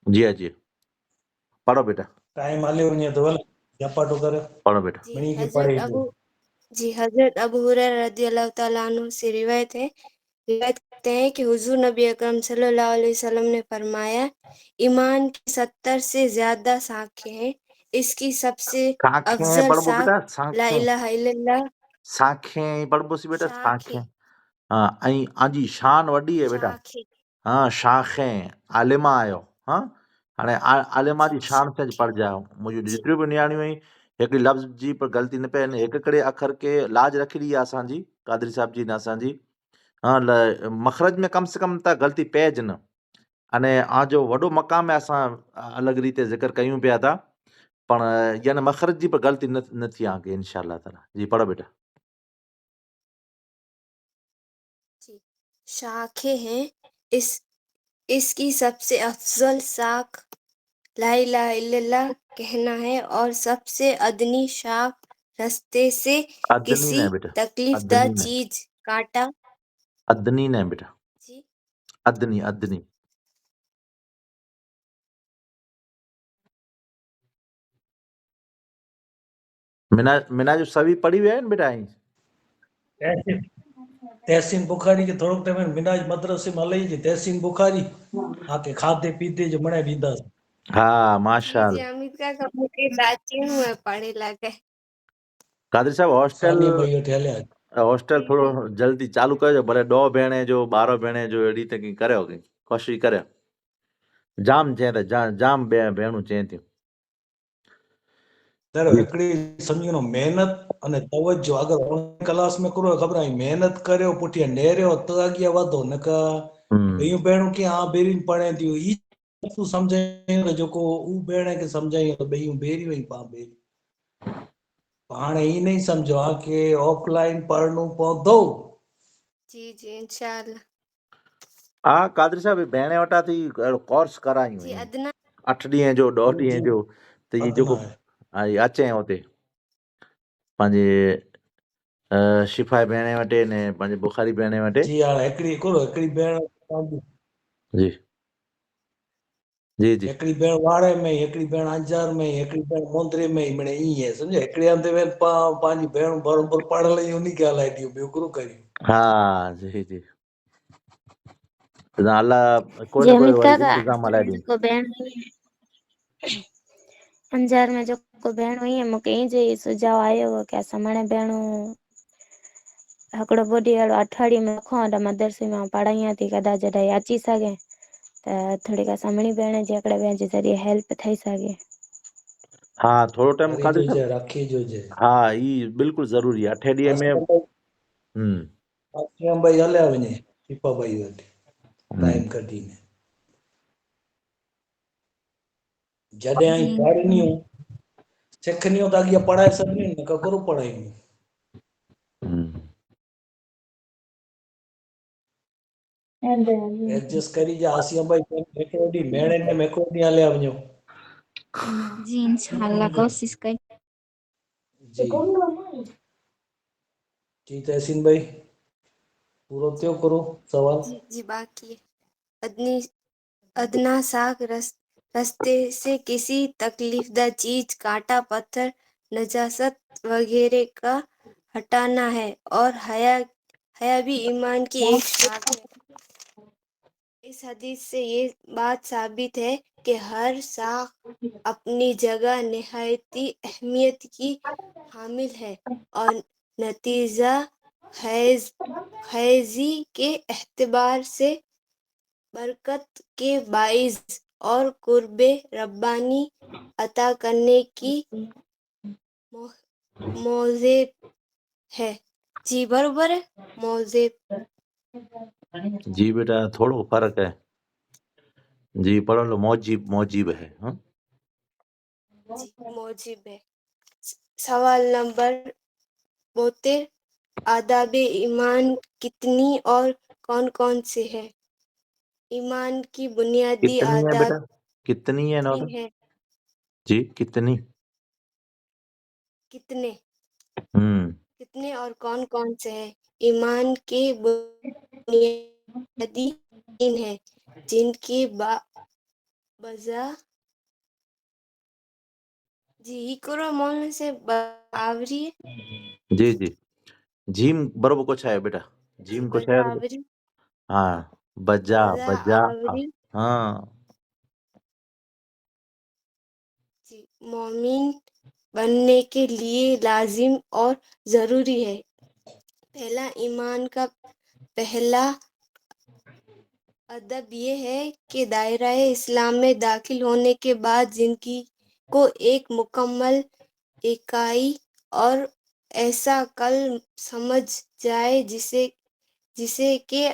जी जी पढ़ो बेटा, टाइम हलियो वञे तो भले झपाटो करे पढ़ो बेटा। जी मिणी के हजरत पढ़े अबू जी हजरत अबू हुरैरा रदियल्लाहु ताला अन्हु से रिवायत है, रिवायत करते हैं कि हुजूर नबी अकरम सल्लल्लाहु अलैहि वसल्लम ने फरमाया, ईमान की 70 से ज्यादा शाखें हैं, इसकी सबसे सांखें अफजल पढ़बो शाख बेटा, ला सांखें इलाहा इल्लल्लाह। सांखें पढ़बो सी बेटा, शाखे सांखें। हाँ ऐं आजी शान वॾी आहे बेटा। शाखे हाँ शाखें आलिमा आहियो। हाँ हाणे आलिमा जी शान ते पढ़जां, मुंहिंजूं जी जेतिरियूं बि नियाणियूं आहिनि हिकिड़ी लफ़्ज़ जी पर ग़लती न पए, हिकु हिकिड़े अखर खे लाज रखी ॾी आहे असांजी कादरी साहिब जी न असांजी। हाँ मखरज में कम से कम त ग़लती पइज न। अने जो वॾो मक़ाम आहे, असां अलॻि रीति ज़िक्र कयूं पिया था, पण यानी मखरज जी पर ग़लती न थी आहे इनशा अल्लाह ताला। जी पढ़ो बेटा। जी शाखे हैं, इस इसकी सबसे अफजल शाख ला इलाहा इल्लल्लाह कहना है, और सबसे अदनी शाख रास्ते से अदनी किसी न बेटा, तकलीफदा अदनी न, चीज काटा। अदनी न बेटा, जी अदनी अदनी। मिना जो सभी पढ़ी विया आहिनि बेटा। तहसीन तहसीन बुखारी के थोड़ो टाइम मिनाज मदरसे में हलई जी तहसीन बुखारी आके खाते पीते जो मणे ॾींदा। हा जी जी माशाअल्लाह। अमित काका मूंखे साची में पढ़े लॻे। कादरी साहब सानी भाई वटि हलिया। हॉस्टल थोरो जल्दी चालू कजो, भले 2 भेणे जो 12 भेणे जो अहिड़ी त करियो कोशिशि करियो। जाम चए त जाम भेणूं चवनि थियूं। तर हिकिड़ी सम्झो महिनत अने तवजो अगरि ऑनलाइन क्लास में करो ख़बर आहे महिनत करियो पुठियां नेरियो त अॻियां वधो न का ॿियूं भेणूं कीअं हा बेरियूं पढ़े थियूं ई तूं सम्झाईं त जेको ऊ भेण खे सम्झाईं त ॿियूं बेरियूं ई पाण बेरियूं हाणे ई नहीं समझो आ कि ऑफलाइन पढ़नो पवंदो। जी जी इंशाअल्लाह। हा कादरी साहब भेण वटां थी कोर्स करायूं जी हुयूं अदना 8 ॾींहं जो 10 जी ॾींहं जो त इहे अदना जेको आहे। हा इहे अचे हुते पंहिंजे शिफ़ा भेण वटि ने पंहिंजे बुखारी भेण वटि जी हाणे हिकिड़ी भेण पंहिंजी- जी जी जी हिकिड़ी भेण वाड़े में, हिकिड़ी भेण अंजार में, हिकिड़ी भेण मोंदरे में, मिड़े ईअं आहे सम्झो। हिकिड़े हंधि वेल पंहिंजी भेण बराबरि पढ़ल ई उन खे हलाए ॾियूं, ॿियो गुरू करियूं। हा जी जी त अलाह कोई जी न कोई अमित वरी काका इंतज़ाम हलाए ॾींदो। जेको भेण अंजार में जेको भेण हुई मूंखे ईअं चई सुझाव आयो हो की असां मणे भेणूं हिकिड़ो ॿुड़ी अहिड़ो अठाड़ी में रखो त मदरसे में पढ़ायां थी कदाच जॾहिं अची सघे त थोड़ी का समणी भेण जे हिकिड़े ॿिए जे ज़रिए हेल्प थी सघे। हा थोरो टाइम हरी कादरी जो साहब जय, राखी जो जय। हा ई बिल्कुलु ज़रूरी आहे 8 ॾींहं में आसियां भाई हलिया वञे टीपा भाई वटि टाइम कढीने जॾहिं आई पढ़नियूं सिखनियूं त अॻियां पढ़ाए सघनियूं न ककरो पढ़ाईंदियूं। एडजस्ट करी जा आसियां भाई हिकिड़ो ॾींहुं मेणे में हिकिड़ो ॾींहुं हलिया वञो। जी इंशाल्लाह कोशिश कई। जी जी तहसीन भाई पूरो थियो करो सवाल। जी बाकी है। अदनी अदना साग रास्ते से किसी तकलीफदा चीज कांटा पत्थर नजासत वगैरह का हटाना है और हया भी ईमान की एक शाख है। इस हदीस से ये बात साबित है कि हर शाख अपनी जगह निहायती अहमियत की हामिल है और नतीजा फैजी के एतबार से बरकत के बाइस और कुर्बे रब्बानी अता करने की मौजेब है। जी बरोबर है मौजेब। जी बेटा थोड़ो फर्क है जी पढ़ लो मौजीब है हाँ? जी मौजिब है। सवाल नंबर 72 आदाब ईमान कितनी और कौन कौन से है? ईमान की बुनियादी कितनी है आदाब बेटा कितनी है नौरा है। जी कितनी कितने हम्म कितने और कौन कौन से हैं? ईमान के बुनियादी तीन है जिनकी बजा जी करो मौलाना से आवरी है। जी जी जीम बरोबर कुछ है बेटा जी जीम कुछ है बजा आवरी हाँ बजा बजा बजा आवरी हाँ जी मोमिन बनने के लिए लाजिम और जरूरी है। पहला ईमान का पहला अदब ये है कि दायरा इस्लाम में दाखिल होने के बाद जिंदगी को एक मुकम्मल इकाई और ऐसा कल समझ जाए जिसे के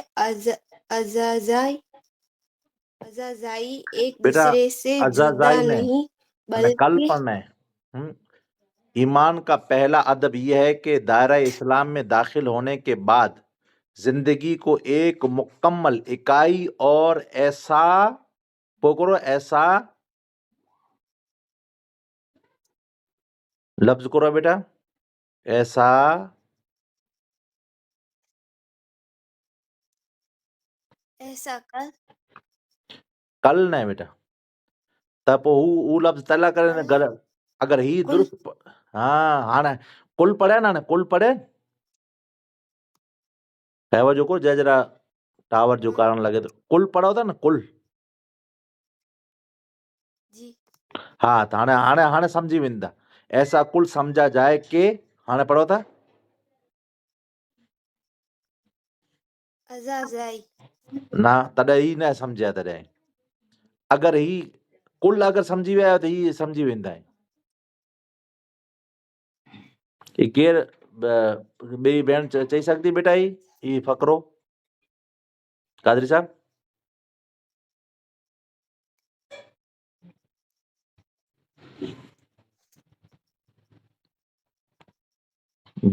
अजाजाई एक बेटा दूसरे से जुदा अजाजाई में नहीं हमें कल बल्कि पढ़ना है ईमान का पहला अदब यह है कि दायरा इस्लाम में दाखिल होने के बाद जिंदगी को एक मुकम्मल इकाई और ऐसा पोकरो ऐसा लफ्ज करो बेटा ऐसा ऐसा कल न बेटा त पोइ हू लफ़्ज़ तला करे न कल अगर ही कुल दुरुस्त हाँ हाणे कुल पढ़िया न कुल पढ़े जो को जरा टावर जो कारण लगे तो कुल पढ़ो था न कुल जी हाँ त हाणे हाणे हाणे सम्झी वेंदा ऐसा कुल समझा जाए कि हाणे पढ़ो था अजाजाई न तॾहिं ही न सम्झिया तॾहिं अगर ही कुल अगर सम्झी विया त ही सम्झी वेंदा आहिनि ही केरु ॿी भेण चई सघंदी बेटा ही फ़क़रो कादरी साहब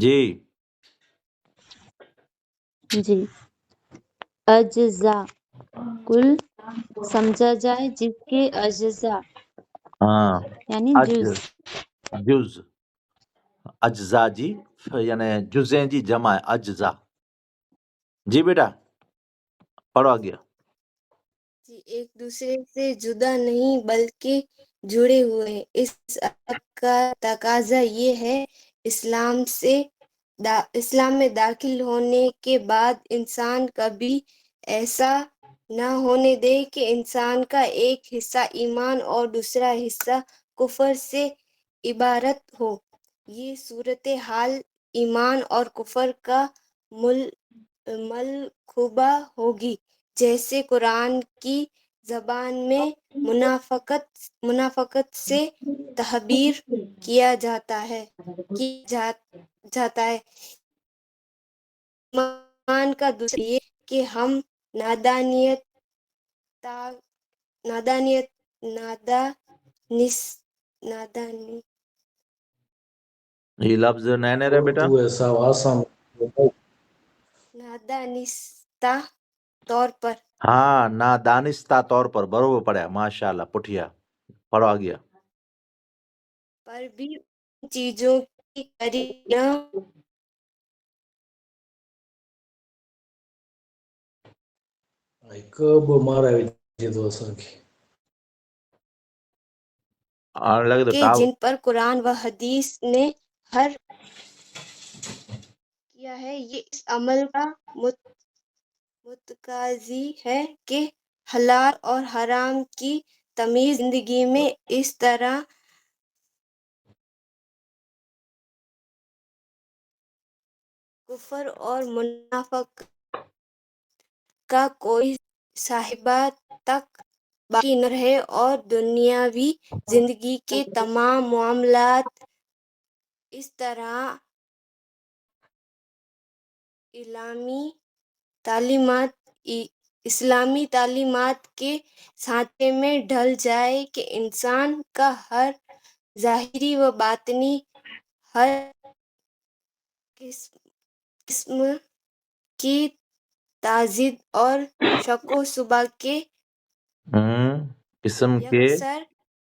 जी जी अज्जा कुल समझा जाए जिसके अज्जा हाँ यानी अज जुज। जुज अज्जा जी यानी जुज़े जी जमा है अज्जा। जी बेटा पढ़ो आगे। जी, एक दूसरे से जुदा नहीं बल्कि जुड़े हुए हैं। इस अदब का तकाजा ये है इस्लाम में दाखिल होने के बाद इंसान कभी ऐसा ना होने दे कि इंसान का एक हिस्सा ईमान और दूसरा हिस्सा कुफर से इबारत हो। ये सूरत हाल ईमान और कुफर का मलखूबा होगी, जैसे कुरान की ज़बान में मुनाफकत से तहबीर किया जाता है। ईमान का दूसरा ये कि हम नादानियत नादानियत नादानिस नादानी ये लफ्ज नए नए रहे बेटा। तू ऐसा आसाम नादानिस्ता तौर पर हाँ नादानिस्ता तौर पर बरोबर पढ़ा माशाल्लाह पुठिया। पढ़ो आगे। पर भी उन चीजों की करीब न कब मारावी દીધો અસાંखे और लगे तो के ताव जिन पर कुरान व हदीस ने हर किया है, ये इस अमल का मुतकाजी है कि हलाल और हराम की तमीज जिंदगी में इस तरह कुफर और मुनाफक का कोई साहिबा तक बाकी न रहे और दुनियावी जिंदगी के तमाम मामलात इस तरह इस्लामी तालीमात के सांचे में ढल जाए कि इंसान का हर ज़ाहिरी व बातिनी हर किस्म की ताज़ीद और शको सुबह के किस्म के यकसर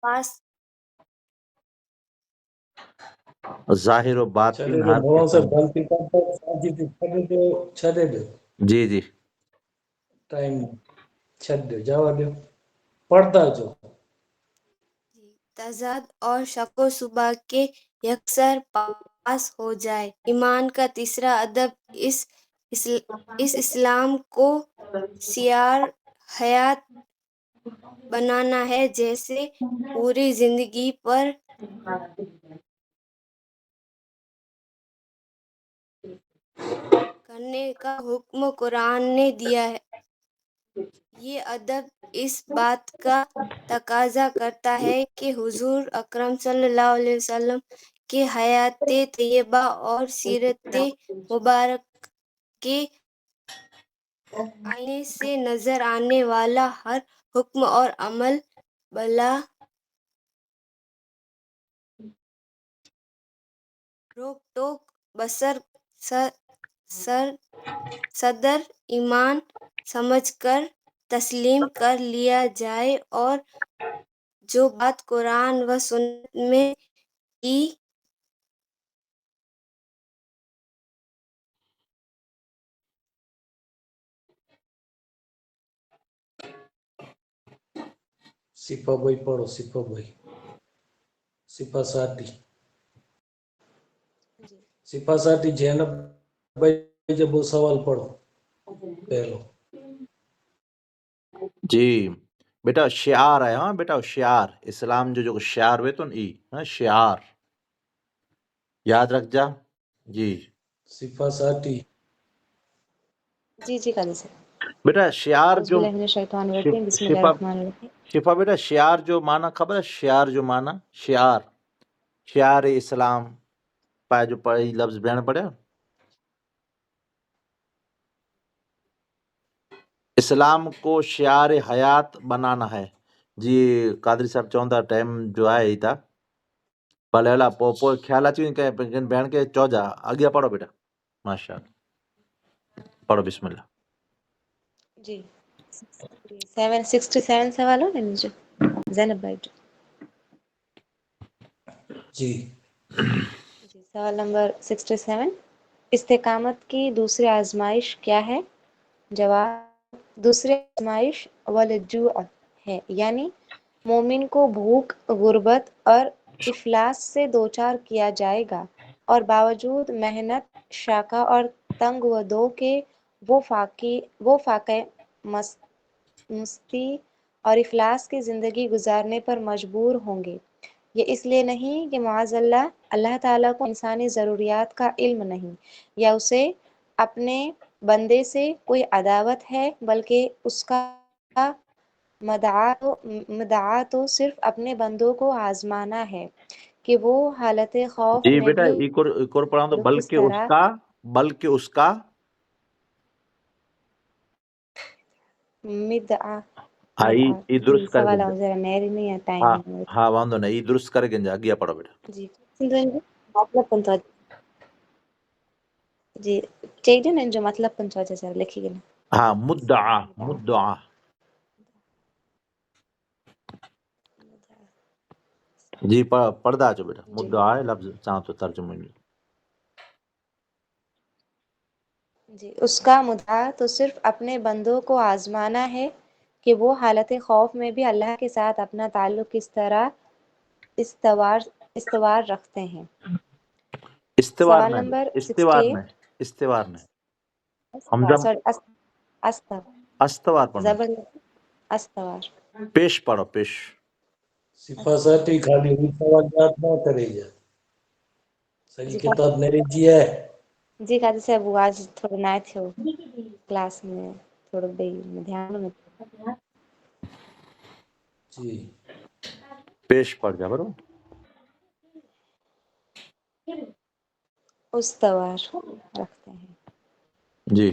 पास जाहिर और बातिन छॾे ॾियो हर मोहन साहब किस्म। ग़लती कंदो साजी थी छॾे ॾियो जी जी टाइम छॾ ॾियो जवाब ॾियो पढ़ंदा अचो तजाद और शको सुबह के यकसर पास हो जाए। ईमान का तीसरा अदब इस इस्लाम को सियार हयात बनाना है, जैसे पूरी जिंदगी पर करने का हुक्म कुरान ने दिया है। ये अदब इस बात का तकाजा करता है कि हुजूर अकरम सल्लल्लाहु अलैहि वसल्लम के हयात तैयबा और सीरत मुबारक के आईने से नजर आने वाला हर हुक्म और अमल बला रोक टोक बसर सदर ईमान समझकर तस्लीम कर लिया जाए और जो बात कुरान व सुन्नत में की सिपा भाई पढ़ो सिपा भाई सिपा साटी जैनब भाई जब वो सवाल पढ़ो पहलो जी बेटा शियार है। हाँ बेटा शियार इस्लाम जो शियार वे तो ई हाँ शियार याद रख जा। जी सिपा साटी जी जी काजी से बेटा शियार जो औज़ुबिल्लाहिमिनश्शैतानिर्रजीम शिफा बिस्मिल्लाहिर्रहमानिर्रहीम। शिफा बेटा शियार जो माना खबर है शियार जो माना शियार इस्लाम पाए जो पढ़ी लफ्ज बयान पढ़िया इस्लाम को शियार हयात बनाना है। जी कादरी साहब चवंदा टाइम जो है ही था भले हला पो ख्याल अची वञे बयान के चओ जा अॻियां पढ़ो बेटा माशा पढ़ो बिस्मिल्लाह। जी 67 سوال ہو نا جو زینب بھائی جو جی جی سوال نمبر 67 استقامت کی دوسری آزمائش کیا ہے؟ جواب دوسری آزمائش والجوع ہے، یعنی مومن کو بھوک، غربت اور افلاس سے دوچار کیا جائے گا، اور باوجود محنت، شاقہ اور تنگ و دو کے وہ فاقے مستی اور افلاس کی زندگی گزارنے پر مجبور ہوں گے۔ یہ اس لیے نہیں کہ معاذ اللہ تعالیٰ کو انسانی ضروریات کا علم نہیں یا اسے اپنے بندے سے کوئی عداوت ہے، بلکہ اس کا مدعا تو صرف اپنے بندوں کو آزمانا ہے کہ وہ حالت خوف جی میں بیٹا بھی ایک اور پڑھاؤں تو کس طرح بلکہ اس کا مدعا آئی ای جی درست کر سوال گنجا ذرا میری نہیں ہاں ٹائم ہے ہاں واندو نہیں ای درست کر گنجا اگیا پڑھو بیٹا جی مطلب پنچو جی چاہیے نا جو مطلب پنچو سر لکھی گنا ہاں مدعا جی پڑھدا اچو بیٹا جی مدعا ہے لفظ چاہوں تو ترجمہ جی اس کا مدعا تو صرف اپنے بندوں کو آزمانا ہے کہ وہ حالت خوف میں بھی اللہ کے ساتھ اپنا تعلق کس طرح استوار رکھتے ہیں۔ استوار سوال نہیں نمبر استوار 68 نہیں استوار نہیں حمزہ استوار پڑھنا زبر استوار پیش پڑھو پیش صفاتی خالی سوالات نہ کرے جا ساری جی کتاب میری جی ہے جی قاضی صاحب وہ آج تھوڑا نہ تھے کلاس میں تھوڑا دھیان میں جی پیش پڑھ جا برو استوار رکھتے ہیں۔ جی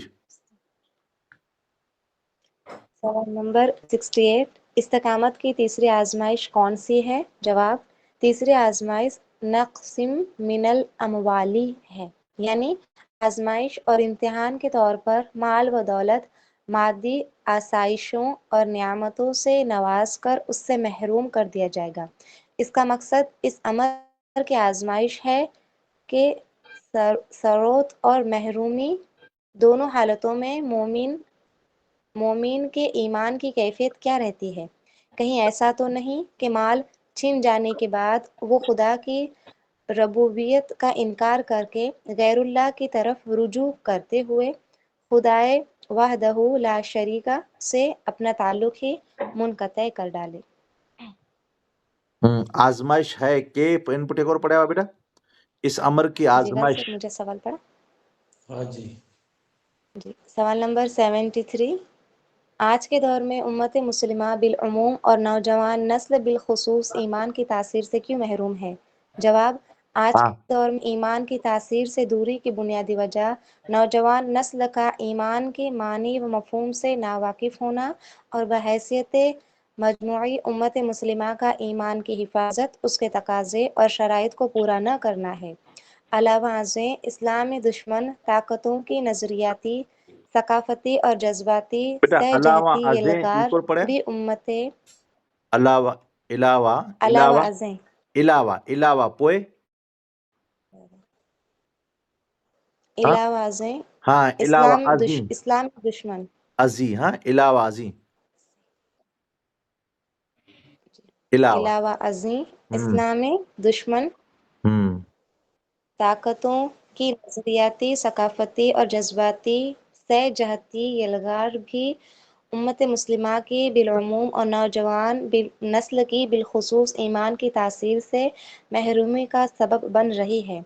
سوال نمبر 68 استقامت کی تیسری آزمائش کون سی ہے؟ جواب تیسری آزمائش نقسم من الاموالی ہے، یعنی آزمائش اور امتحان کے طور پر مال و دولت، مادی آسائشوں اور نعمتوں سے نواز کر اس سے محروم کر دیا جائے گا۔ اس کا مقصد اس امر کی آزمائش ہے کہ ثروت اور محرومی دونوں حالتوں میں مومن کے ایمان کی کیفیت کیا رہتی ہے۔ کہیں ایسا تو نہیں کہ مال چھن جانے کے بعد وہ خدا کی ربوبیت کا انکار کر کے غیر اللہ کی طرف رجوع کرتے ہوئے خدائے وحدہ لا شریکہ سے اپنا تعلق ہی منقطع کر ڈالے۔ آزمائش ہے کہ ان پٹ ایک اور پڑھا ہوا بیٹا اس امر کی جی غازی آزمائش صاحب مجھے سوال پڑھا ہاں جی جی سوال نمبر 73 آج کے دور میں امت مسلمہ بالعموم اور نوجوان نسل بالخصوص ایمان کی تاثیر سے کیوں محروم ہے؟ جواب آج ہاں کے دور میں ایمان کی تاثیر سے دوری کی بنیادی وجہ نوجوان نسل کا ایمان کے معنی و مفہوم سے ناواقف ہونا اور بحیثیت مجموعی امت مسلمہ کا ایمان کی حفاظت اس کے تقاضے اور شرائط کو پورا نہ کرنا ہے۔ علاوہ ازیں اسلامی دشمن طاقتوں کی نظریاتی، ثقافتی اور جذباتی بیٹا سہ علاوہ جہتی ازیں یلغار ایک اور پڑھے بھی امت علاوہ علاوہ علاوہ علاوہ ازیں علاوہ پوئے ہاں علاوہ ازیں ہاں علاوہ عظیم اسلام دشمن ازی ہاں علاوہ ازیں علاوہ ازیں ہوں اسلامی دشمن ہوں طاقتوں کی نظریاتی، ثقافتی اور جذباتی سہ جہتی یلغار بھی امت مسلمہ کی بالعموم اور نوجوان نسل کی بالخصوص ایمان کی تاثیر سے محرومی کا سبب بن رہی ہے،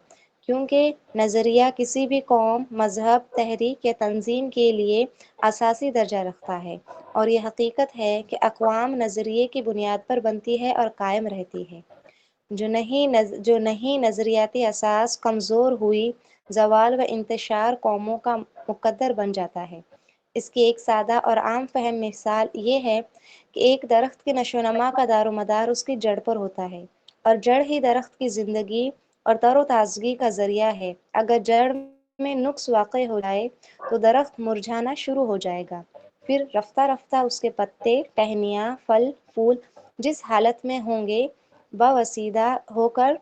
کیونکہ نظریہ کسی بھی قوم، مذہب، تحریک یا تنظیم کے لیے اساسی درجہ رکھتا ہے، اور یہ حقیقت ہے کہ اقوام نظریے کی بنیاد پر بنتی ہے اور قائم رہتی ہے۔ جو نہیں نظریاتی اساس کمزور ہوئی، زوال و انتشار قوموں کا مقدر بن جاتا ہے۔ اس کی ایک سادہ اور عام فہم مثال یہ ہے کہ ایک درخت کے نشو و نما کا دار و مدار اس کی جڑ پر ہوتا ہے، اور جڑ ہی درخت کی زندگی اور تر و تازگی کا ذریعہ ہے۔ اگر جڑ میں نقص واقع ہو جائے تو درخت مرجھانا شروع ہو جائے گا۔ پھر رفتہ رفتہ اس کے پتے، ٹہنیاں، پھل، پھول جس حالت میں ہوں گے باوسیدہ ہو کر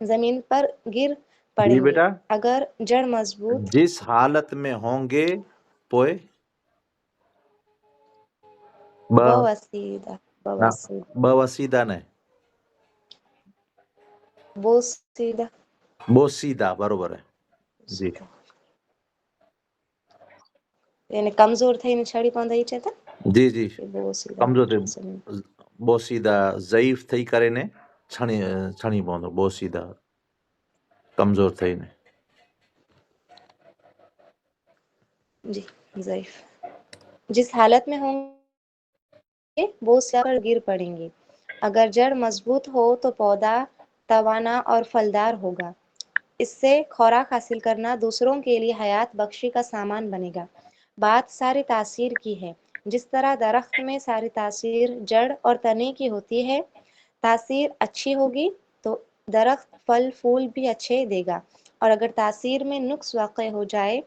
زمین پر گر جی پڑیں گے۔ بیٹا، اگر جڑ مضبوط جس حالت میں ہوں گے پوئے باوسیدہ بوسیدہ نہیں بوسیدہ بوسیدہ برابر ہے جی یعنی کمزور تھઈને છડી પંદાઈ છે તા جی جی કે بوسیدہ کمزور تھے زمین بوسیدہ ضعیف تھئی کرے نے چھણી پवंदो بوسیدہ کمزور تھئی نے جی ضعیف جس حالت میں ہوں گے بوسیدہ پر گر پڑیں گے۔ اگر جڑ مضبوط ہو تو پودا توانا اور پھلدار ہوگا، اس سے خوراک حاصل کرنا دوسروں کے لیے حیات بخشی کا سامان بنے گا۔ بات ساری تاثیر کی ہے، جس طرح درخت میں ساری تاثیر جڑ اور تنے کی ہوتی ہے۔ تاثیر اچھی ہوگی تو درخت پھل پھول بھی اچھے دے گا، اور اگر تاثیر میں نقص واقع ہو جائے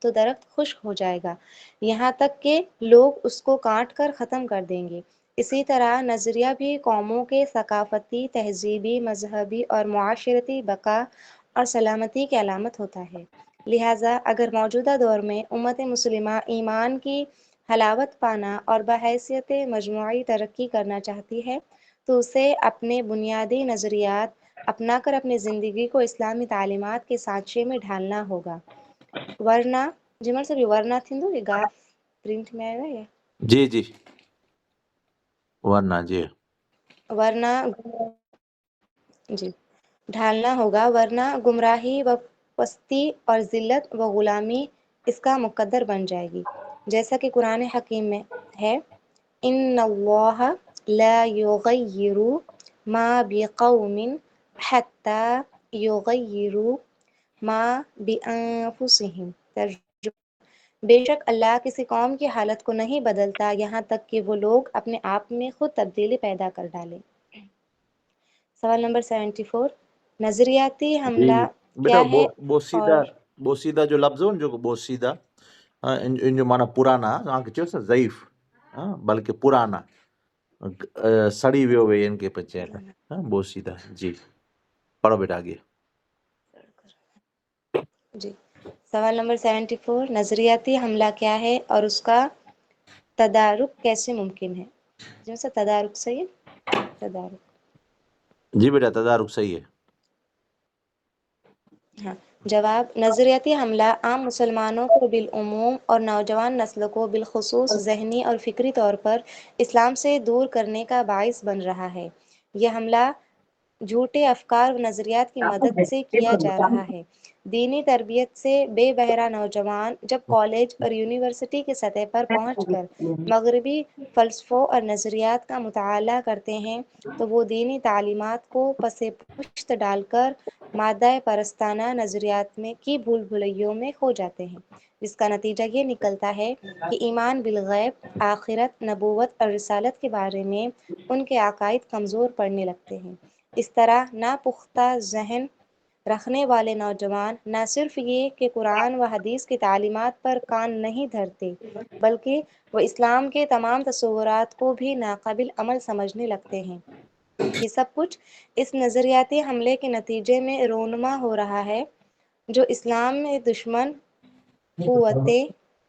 تو درخت خشک ہو جائے گا، یہاں تک کہ لوگ اس کو کاٹ کر ختم کر دیں گے۔ اسی طرح نظریہ بھی قوموں کے ثقافتی، تہذیبی، مذہبی اور معاشرتی بقا اور سلامتی کی علامت ہوتا ہے۔ لہٰذا اگر موجودہ دور میں امت مسلمہ ایمان کی حلاوت پانا اور بحیثیت مجموعی ترقی کرنا چاہتی ہے تو اسے اپنے بنیادی نظریات اپنا کر اپنی زندگی کو اسلامی تعلیمات کے سانچے میں ڈھالنا ہوگا، ورنہ جمر سے بھی ورنہ تھیندو کہ گاف پرنٹ میں آیا ہے جی جی ورنہ جی ورنہ جی ڈھالنا ہوگا، ورنہ گمراہی و پستی اور ذلت و غلامی اس کا مقدر بن جائے گی، جیسا کہ قرآن حکیم میں ہے ان اللہ لا یغیر ما بقوم حتی یغیروا ما بانفسہم۔ بے شک اللہ کسی قوم کی حالت کو نہیں بدلتا یہاں تک کہ وہ لوگ اپنے آپ میں خود تبدیلی پیدا کر ڈالیں۔ سوال نمبر 74، نظریاتی جی حملہ بیٹا کیا ہے اور بوسیدہ جو لفظ ہو جو بوسیدہ ان جو مانا پرانا چیو ضعیف بلکہ پرانا سڑی ویو وے ان کے پچے بوسیدہ جی پڑھو بیٹا آگے جی سوال نمبر 74، نظریاتی حملہ کیا ہے اور اس کا تدارک کیسے ممکن ہے؟ جیسا تدارک صحیح ہے، تدارک جی بیٹا تدارک صحیح ہے۔ ہاں جواب، نظریاتی حملہ عام مسلمانوں کو بالعموم اور نوجوان نسل کو بالخصوص ذہنی اور فکری طور پر اسلام سے دور کرنے کا باعث بن رہا ہے۔ یہ حملہ جھوٹے افکار و نظریات کی مدد سے کیا جا رہا ہے۔ دینی تربیت سے بے بہرہ نوجوان جب کالج اور یونیورسٹی کی سطح پر پہنچ کر مغربی فلسفوں اور نظریات کا مطالعہ کرتے ہیں تو وہ دینی تعلیمات کو پس پشت ڈال کر مادہ پرستانہ نظریات میں کی بھول بھلیوں میں کھو جاتے ہیں، جس کا نتیجہ یہ نکلتا ہے کہ ایمان بالغیب، آخرت، نبوت اور رسالت کے بارے میں ان کے عقائد کمزور پڑنے لگتے ہیں۔ اس طرح ناپختہ ذہن رکھنے والے نوجوان نہ صرف یہ کہ قرآن و حدیث کی تعلیمات پر کان نہیں دھرتے بلکہ وہ اسلام کے تمام تصورات کو بھی ناقابل عمل سمجھنے لگتے ہیں۔ یہ سب کچھ اس نظریاتی حملے کے نتیجے میں رونما ہو رہا ہے جو اسلام میں دشمن قوتیں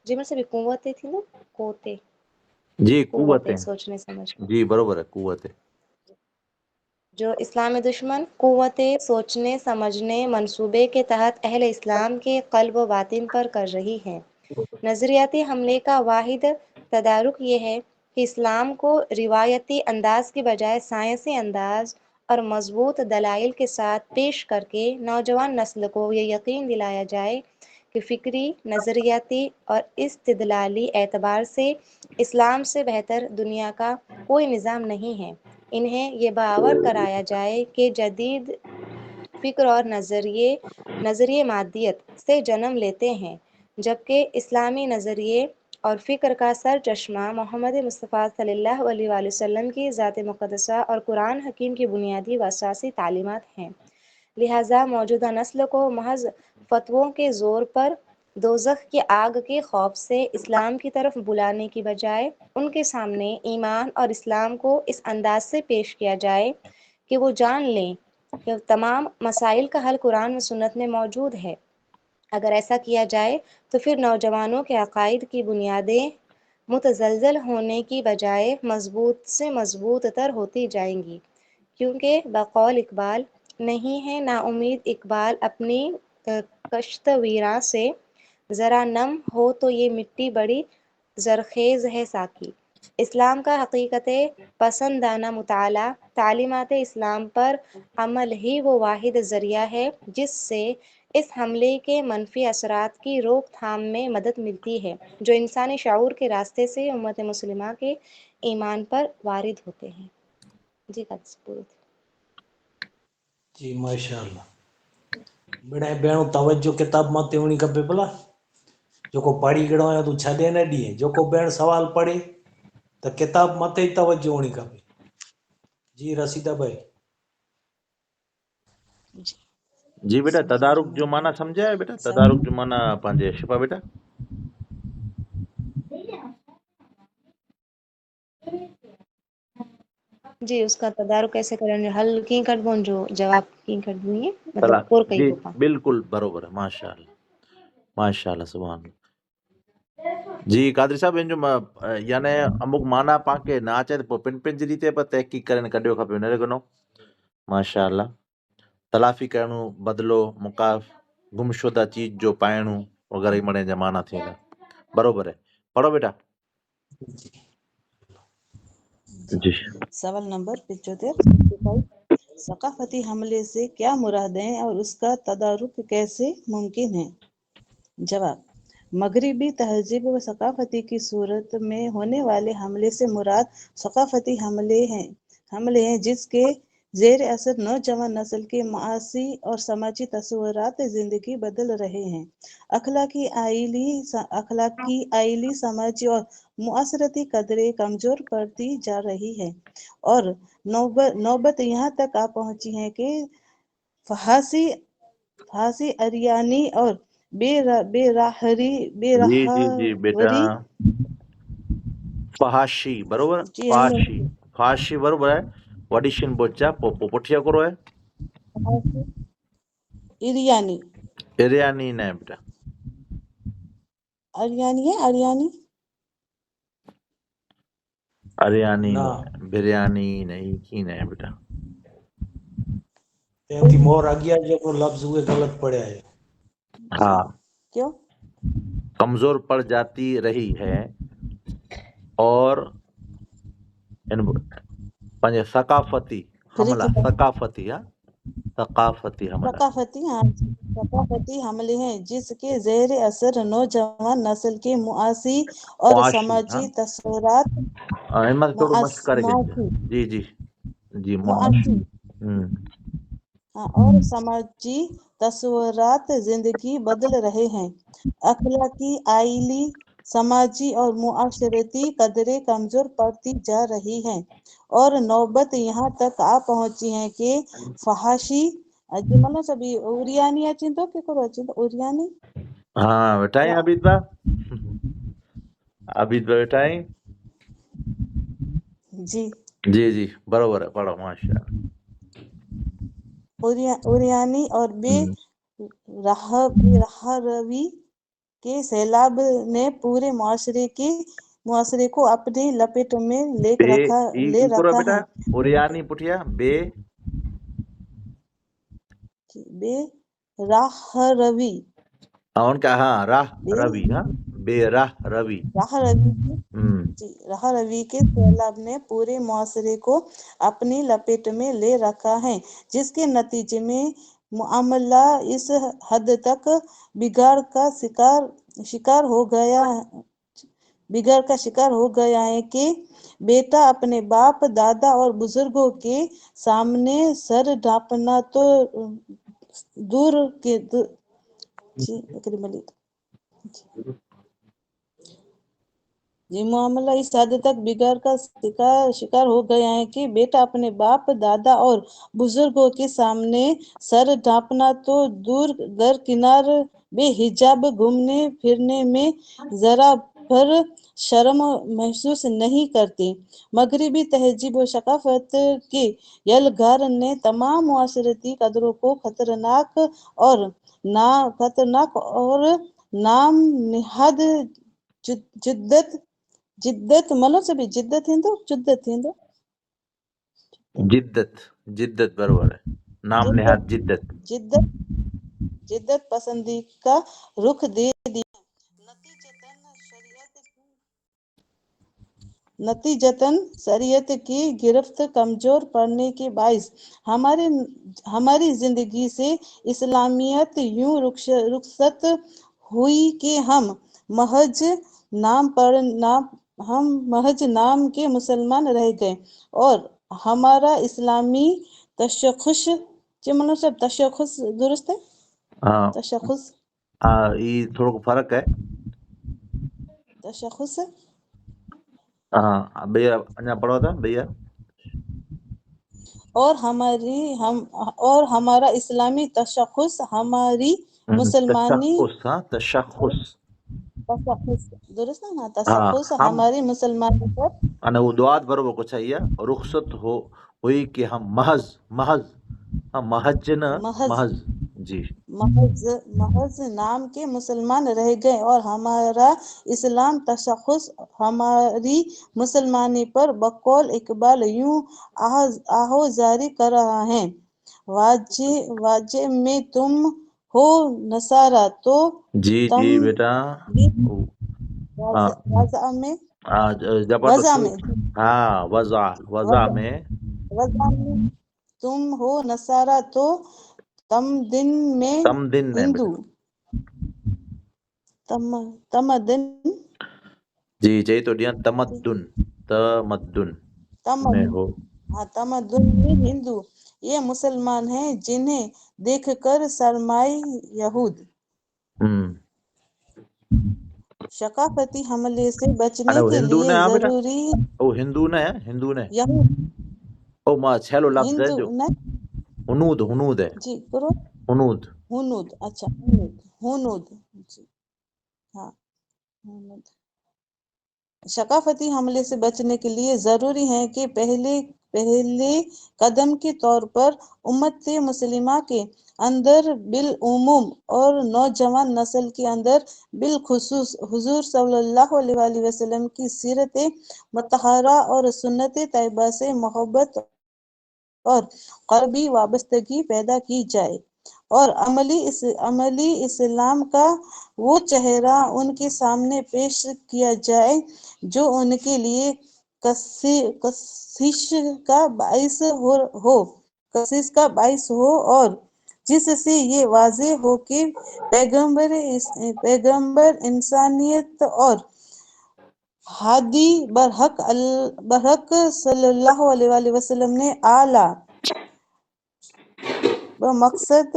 جن سے بھی قوتیں تھیں نا جی قوتیں قوتیں سوچنے سمجھنے جی برابر ہے قوتیں جو اسلام دشمن قوتیں سوچنے سمجھنے منصوبے کے تحت اہل اسلام کے قلب و باطن پر کر رہی ہیں۔ نظریاتی حملے کا واحد تدارک یہ ہے کہ اسلام کو روایتی انداز کی بجائے سائنسی انداز اور مضبوط دلائل کے ساتھ پیش کر کے نوجوان نسل کو یہ یقین دلایا جائے کہ فکری، نظریاتی اور استدلالی اعتبار سے اسلام سے بہتر دنیا کا کوئی نظام نہیں ہے۔ انہیں یہ باور کرایا جائے کہ جدید فکر اور نظریے مادیت سے جنم لیتے ہیں، جبکہ اسلامی نظریے اور فکر کا سر چشمہ محمد مصطفیٰ صلی اللہ علیہ وآلہ وسلم کی ذات مقدسہ اور قرآن حکیم کی بنیادی و اساسی تعلیمات ہیں۔ لہٰذا موجودہ نسل کو محض فتووں کے زور پر दोज़ख की आग के खौफ से इस्लाम की तरफ बुलाने की बजाय उनके सामने ईमान और इस्लाम को इस अंदाज से पेश किया जाए कि वो जान लें कि तमाम मसाइल का हल कुरान व सुन्नत में मौजूद है। अगर ऐसा किया जाए तो फिर नौजवानों के अकायद की बुनियादें मुतज़लज़ल होने की बजाय मजबूत से मजबूत तर होती जाएंगी, क्योंकि बकौल इकबाल नहीं है नाउमीद इकबाल अपनी कश्त वीरां से, ज़रा नम हो तो ये मिट्टी बड़ी ज़रखेज़ है साकी। इस्लाम का हकीकत पसंदाना मुताला तालीमात इस्लाम पर अमल ही वो वाहिद ज़रिया है जिससे इस हमले के मनफी असरात की रोकथाम में मदद मिलती है जो इंसानी शऊर के रास्ते से उम्मत मुस्लिमा के ईमान पर वारिद होते हैं। जी पूरी जी माशाअल्लाह। बेड़ा भेणों तवज्जो किताब मां ते हुअणी खपे भला, जेको पढ़ी गिणो आहे तूं छॾे न ॾिए, जेको भेण सवाल पढ़े त किताब मथे ई तवज्जो हुअणी खपे। जी रसीदा भाई। जी बेटा, तदारुक जो माना समझा है बेटा? तदारुक जो माना पंहिंजे शिफा बेटा? जी उसका तदारुक कैसे करेंगे, हल कीअं कढिबो, जो जवाब कीअं कढिबो, ईअं तला मतलब पुर कई जी पोइ पाण। बिल्कुल बरोबर है, माशाअल्लाह माशाअल्लाह सुभान अल्लाह। जी कादरी साहब, इन जो यानी अमुक माना पाके ना अचे त पोइ पिन पिन जी रीते पर तहक़ीक़ करे कढियो खपे, न रखनो। माशाअल्लाह। तलाफ़ी करणु, बदलो, मुकाफ, गुमशुदा चीज जो पाइणु वगैरह मणे जा माना थियनि। बरोबर है, पढ़ो बेटा। जी सवाल नंबर 75। सकाफती हमले से क्या मुराद है और उसका तदारुक कैसे मुमकिन है? जवाब, मगरिबी तहजीब व सकाफती की सूरत में होने वाले हमले से मुराद सकाफती हमले हैं जिसके जेर असर नौजवान नस्ल के मासी और समाजी तस्वुरात जिंदगी बदल रहे हैं। अखलाकी आइली समाजी और मुआसरती कदरें कमजोर पड़ती जा रही है और नौबत यहाँ तक आ पहुंची है कि फांसी अरियानी और जी जी जी बेटा, बेराहवरी फहाशी बरोबर, जी फाशी फाशी बरोबर है। वडिशन बोचा पोपो पुठिया करो है इरियानी एरियानी न बेटा, अरियानी है अरियानी अरियानी ना बिरयानी नहीं की न बेटा। तंहिंथी मोर अॻियां जेको लफ़्ज़ उहे ग़लति पढ़िया आहे। हाँ, क्यों? कमजोर पड़ जाती रही है और इन पंहिंजे सकाफती हमला, सकाफती हाँ, सकाफती हमला, सकाफती हमले हैं जिसके जेर असर नौजवान नस्ल के मुआसी और मुआशी समाजी हाँ, तस्वुरात इनमें थोड़ो मस्त करे जी जी जी मुआशी और समाजी तस्वुरात जिंदगी बदल रहे हैं। अखलाकी आइली समाजी और मुआशरती कदरें कमजोर पड़ती जा रही हैं और नौबत यहाँ तक आ पहुंची है कि फहाशी मतलब सभी उरियानी अचिंतो के करो अचिंतो उरियानी हाँ बेटा है अबिद बेटा है जी जी जी बरोबर है, पढ़ो माशा उरियानी और बेराहवी के सैलाब ने पूरे मुआशरे को अपनी लपेट में ले रखा बेटा है। उरियानी पुठिया बेराहवी उनका हाँ राह रवि हाँ बेराह रवि राह रवि के सैलाब ने पूरे मुआशरे को अपनी लपेट में ले रखा है जिसके नतीजे में मामला इस हद तक बिगाड़ का शिकार हो गया है कि बेटा अपने बाप दादा और बुजुर्गों के सामने सर ढांपना तो दूर के जी मामला इस हद तक बिगड़ का शिकार हो गया है कि बेटा अपने बाप दादा और बुजुर्गों के सामने सर ढांपना तो दूर दर किनार बेहिजाब घूमने फिरने में जरा भर शर्म महसूस नहीं करती। मगरिबी तहजीब और सकाफत के यलगार ने तमाम मुआशरती कदरों को खतरनाक और नाम निहाद जिद्दत मतलब से भी जिद्दत थींदो जिद्दत बराबर है, नाम नेहाद जिद्दत। जिद्दत पसंदी का रुख दे दिया। नतीजतन शरीयत की गिरफ्त कमजोर पड़ने के बाइस हमारी जिंदगी से इस्लामियत यूं रुखसत हुई कि हम महज नाम के मुसलमान रह गए और हमारा इस्लामी तशख़ुस तशख़ुस दुरुस्त है हाँ तशख़ुस ये थोड़ो फर्क है। तशख़ुस हाँ भैया अञा पढ़ो था भैया। और हमारा इस्लामी तशख़ुस हमारी मुसलमानी तशख़ुस तशख़ुस दुरुस्त है ना हाँ तशख़ुस हम हमारी मुसलमानी पर अने वो दुआत बराबर कुछ है ये रुखसत हुई कि हम महज न महज जी महज नाम के मुसलमान रह गए और हमारा इस्लाम तशख़ुस हमारी मुसलमानी पर बकौल इकबाल यूं आहो जारी कर रहा है। वाजे में तुम हो नसारा तो जी तुम जी बेटा भी हाँ वज़ा में हाँ वज़ा में तुम हो नसारा तो तम दिन में हिंदू तमदन जी चई तो दिया तमद्दुन में हो तमदन में हिंदू ये मुसलमान हैं जिन्हें देखकर शर्माए यहूद। शकाफती हमले से बचने के लिए जरूरी ओ हिंदू ने यहूद ओ मां छेलो लफ्ज है जो हुनूद है जी करो हुनूद अच्छा हुनूद जी हाँ हुनूद शकाफती हमले से बचने के लिए जरूरी है कि पहले कदम के तौर पर उम्मत मुस्लिमा के अंदर बिल उमूम और नौजवान नस्ल के अंदर बिल खुसूस हुजूर सल्लल्लाहु अलैहि वसल्लम की सीरत मुतहरा और सुन्नत तैयबा से मोहब्बत और क़ल्बी वाबस्तगी पैदा की जाए और अमली इस्लाम का वो चेहरा उनके सामने पेश किया जाए जो उनके लिए कशिश का बाइस हो और जिससे ये वाज़ेह हो कि पैगंबर इंसानियत और हादी बरहक सल्लल्लाहु अलैहि वसल्लम ने आला मकसद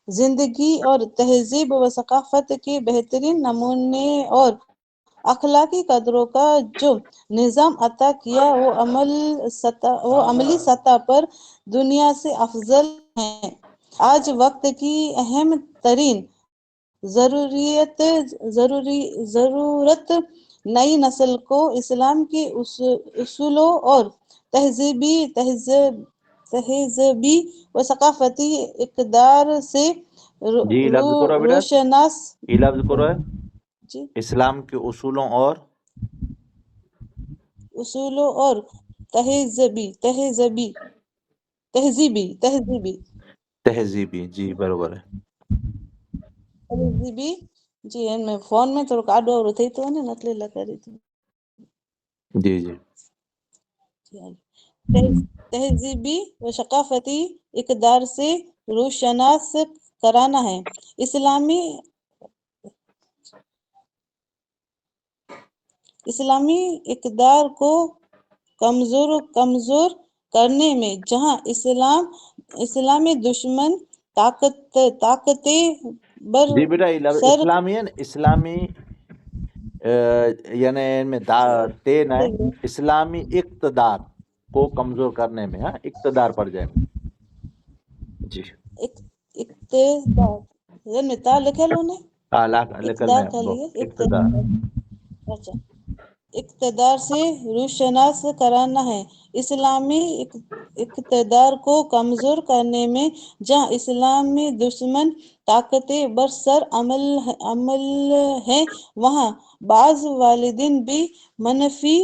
जिंदगी और तहजीब व सकाफत के बेहतरीन नमूने और अखलाकी कदरों का जो निज़ाम अता किया वो अमली सतह पर दुनिया से अफजल है। आज वक्त की अहम तरीन जरूरत नई नस्ल को इस्लाम के उसूलों और तहज़ीबी व सकाफती इक़दार से जी लफ्ज करो बेटा रोशनास ये लफ्ज करो है जी इस्लाम के उसूलों और तहजीबी जी बराबर है तहज़ीबी जी इनमें फोन में थोड़ो आडो अवड़ो थई तो ने नतले लकारी थी जी जी तहज़ीबी व सकाफती इक़दार से रोशनास कराना है। इस्लामी इक़दार को कमजोर करने में जहां इस्लामी दुश्मन ताकतें बर جی بیٹا یہ لفظ सर اسلامی ہے نا اسلامی یعنی ان میں تین ہے اسلامی اقتدار کو کمزور کرنے میں، ہاں اقتدار پڑ جائے میں جی इक्तदार ये नेता लिखे लो ने لکل इقتدار میں का وہ लिए اقتدار अच्छा इقتدار से روشناس कराना है इस्लामी इक़्तिदार को कमजोर करने में जहाँ इस्लामी दुश्मन ताकतें बरसर अमल है वहाँ बाज वालिदीन भी मनफी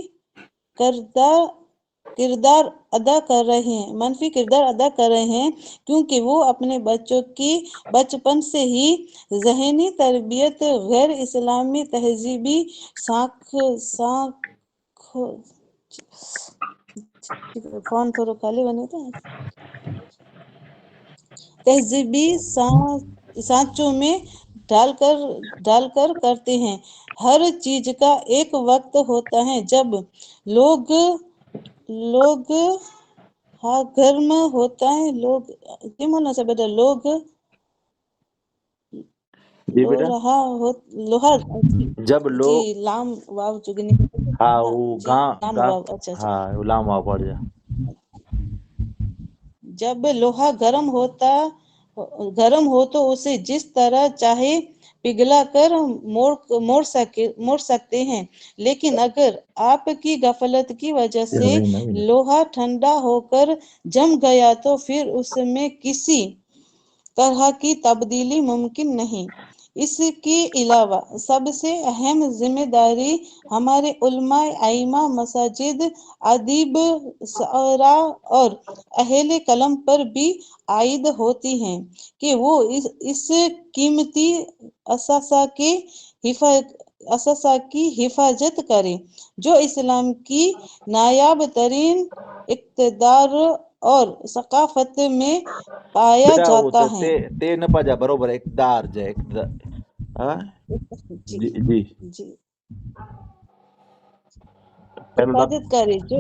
किरदार अदा कर रहे हैं मनफी किरदार अदा कर रहे हैं क्योंकि वो अपने बच्चों की बचपन से ही जहनी तरबियत गैर इस्लामी तहजीबी फोन थोड़ा खाली बने था तहजीबी सांचों में डालकर करते हैं हर चीज का एक वक्त होता है जब लोग हाँ घर में होता है लोग क्या माना से बेटा लोग جی بیٹا लोहा جب जी لوگ लाम वाव चुगनी ہاں हाँ وہ जी گاں लाम گاں वाव अच्छा ہاں غلام ہوا پڑ جائے जब लोहा गर्म हो तो उसे जिस तरह चाहे पिघला कर मोड़ सकते हैं लेकिन अगर आपकी गफलत की वजह से लोहा ठंडा होकर जम गया तो फिर उसमें किसी तरह की तब्दीली मुमकिन नहीं इसके अलावा सबसे अहम जिम्मेदारी हमारे उलमा आइमा मसाजिद अदीब सरा और अहले कलम पर भी आयद होती हैं कि वो इस कीमती असासा की हिफाजत करें जो इस्लाम की नायाब तरीन इक़्तिदार और सकाफत में पाया بیٹا وہ जाता है تے نہ پجا برابر اقتدار جائے اقتدار ہاں जी جی جی जी پہلو हिफाजत करे जो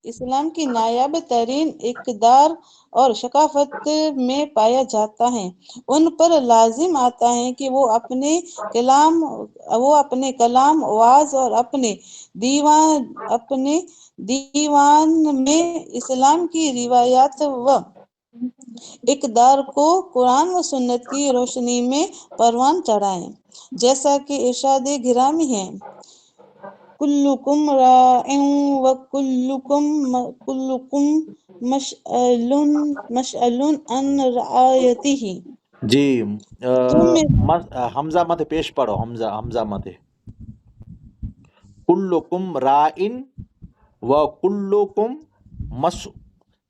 इस्लाम की नायाब तरीन इक़्तिदार और शकाफत में पाया जाता है उन पर लाजिम आता है कि वो अपने कलाम वाज और अपने दीवान में इस्लाम की रिवायात व इक़्तिदार को कुरान व सुन्नत की रोशनी में परवान चढ़ाएं जैसा कि इरशाद गिरामी है कुल्लुकुम राइन व कुल्लुकुम मशअलुन अन रआयतिही جی तुम में حمزہ مت پیش پڑھو حمزہ مت کلکم رائن و کلکم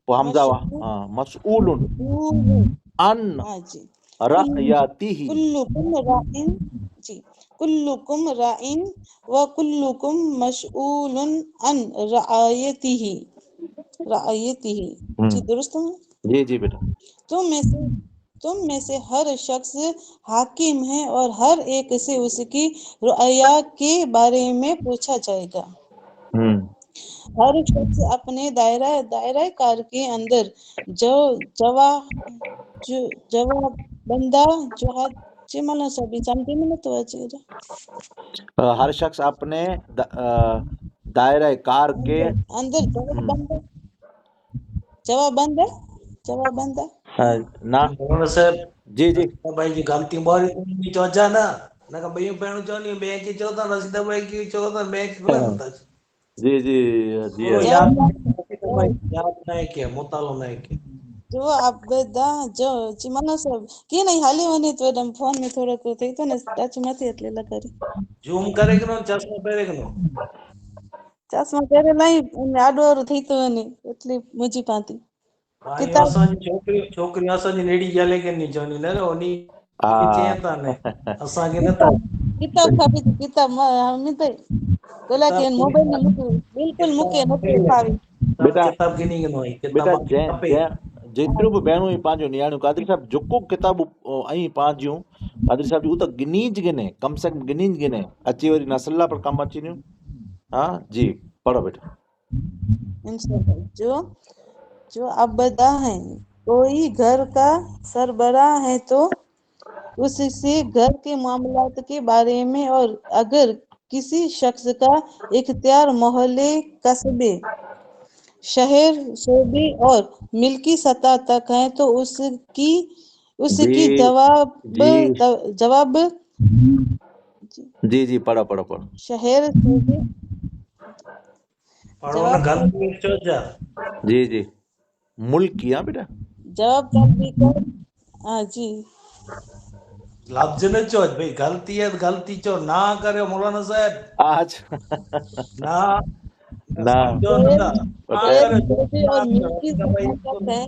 حمزہ مسئول ان हाँ जी رعیتہ कुल्लुकुम राइन जी कुल्लुकुम राइन व कुल्लुकुम मशऊलुन अन रआयतिही जी दुरुस्त है جی جی بیٹا तुम में से हर शख्स हाकिम है और हर एक से उसकी रुअया के बारे में पूछा जाएगा हर शख्स अपने दायरा कार के अंदर जो बंदा जो चिमला सभी समझे में तो अच्छा ہر شخص اپنے دائرہ کار کے अंदर जवाब बंदा نہ مولانا صاحب جی جی بھائی جی غلطی ماری تھی چوجا نا نہ کہ بھائی بہن چونی بینک کی چوتا نہ سیدھا بھائی کی چوتا بینک کو ہوتا جی جی جی پورو یاد نہیں کہ مطالعہ نہیں کہ जो आप बेदा जो चिमना सब की नहीं हाली वने तो एकदम फोन में थोड़ा को थई तो ने टच मत એટલે લગારી ઝૂમ કરે કે નો ચશ્મા પહેરે કે નો ચશ્મા પહેરે નહીં આડોર થઈ તો ને એટલે મુજી પાતી ભાઈ किताब અસાंજી છોકરી અસાंजी नेड़ी गले के नहीं चवनी न ओनी चेता ने असांखे नथा किताब खापी किताब हम तो गोला के मोबाइल में मुके बिल्कुल मुके न फावी بیٹا किताब गिनी के नो بیٹا किताब खपे जेतिरियूं बि भेणूं पंहिंजूं नियाणियूं कादरी साहिब जेको किताबूं ऐं पंहिंजियूं कादरी साहिब जी उहो त गिनीज गिने कम से कम गिनीज गिने अची वरी नसला पर कमु अचीनियूं हाँ जी पढ़ो बेटा जो अबदा है कोई घर का सरबराह है तो उससे घर के मामलात के बारे में, और अगर किसी शख्स का इख्तियार मोहल्ले, कस्बे, शहर, शोबे और मिल्की सतह तक है तो उसकी जी जी जवाब जी जी पढ़ो पढ़ो पढ़ो। शहर, शोबे, पढ़ो ना, गलती चो जा। जी जी मुल्क किया बेटा, जवाब तलबी हाँ जी लफ्ज न चो भाई, गलती है तो गलती चो ना करे मौलाना साहब, आज ना ना समझो शहर, ना, ना शहर, करे तो शोबे ना और करे, मिल्की उसका भाई सतह तक है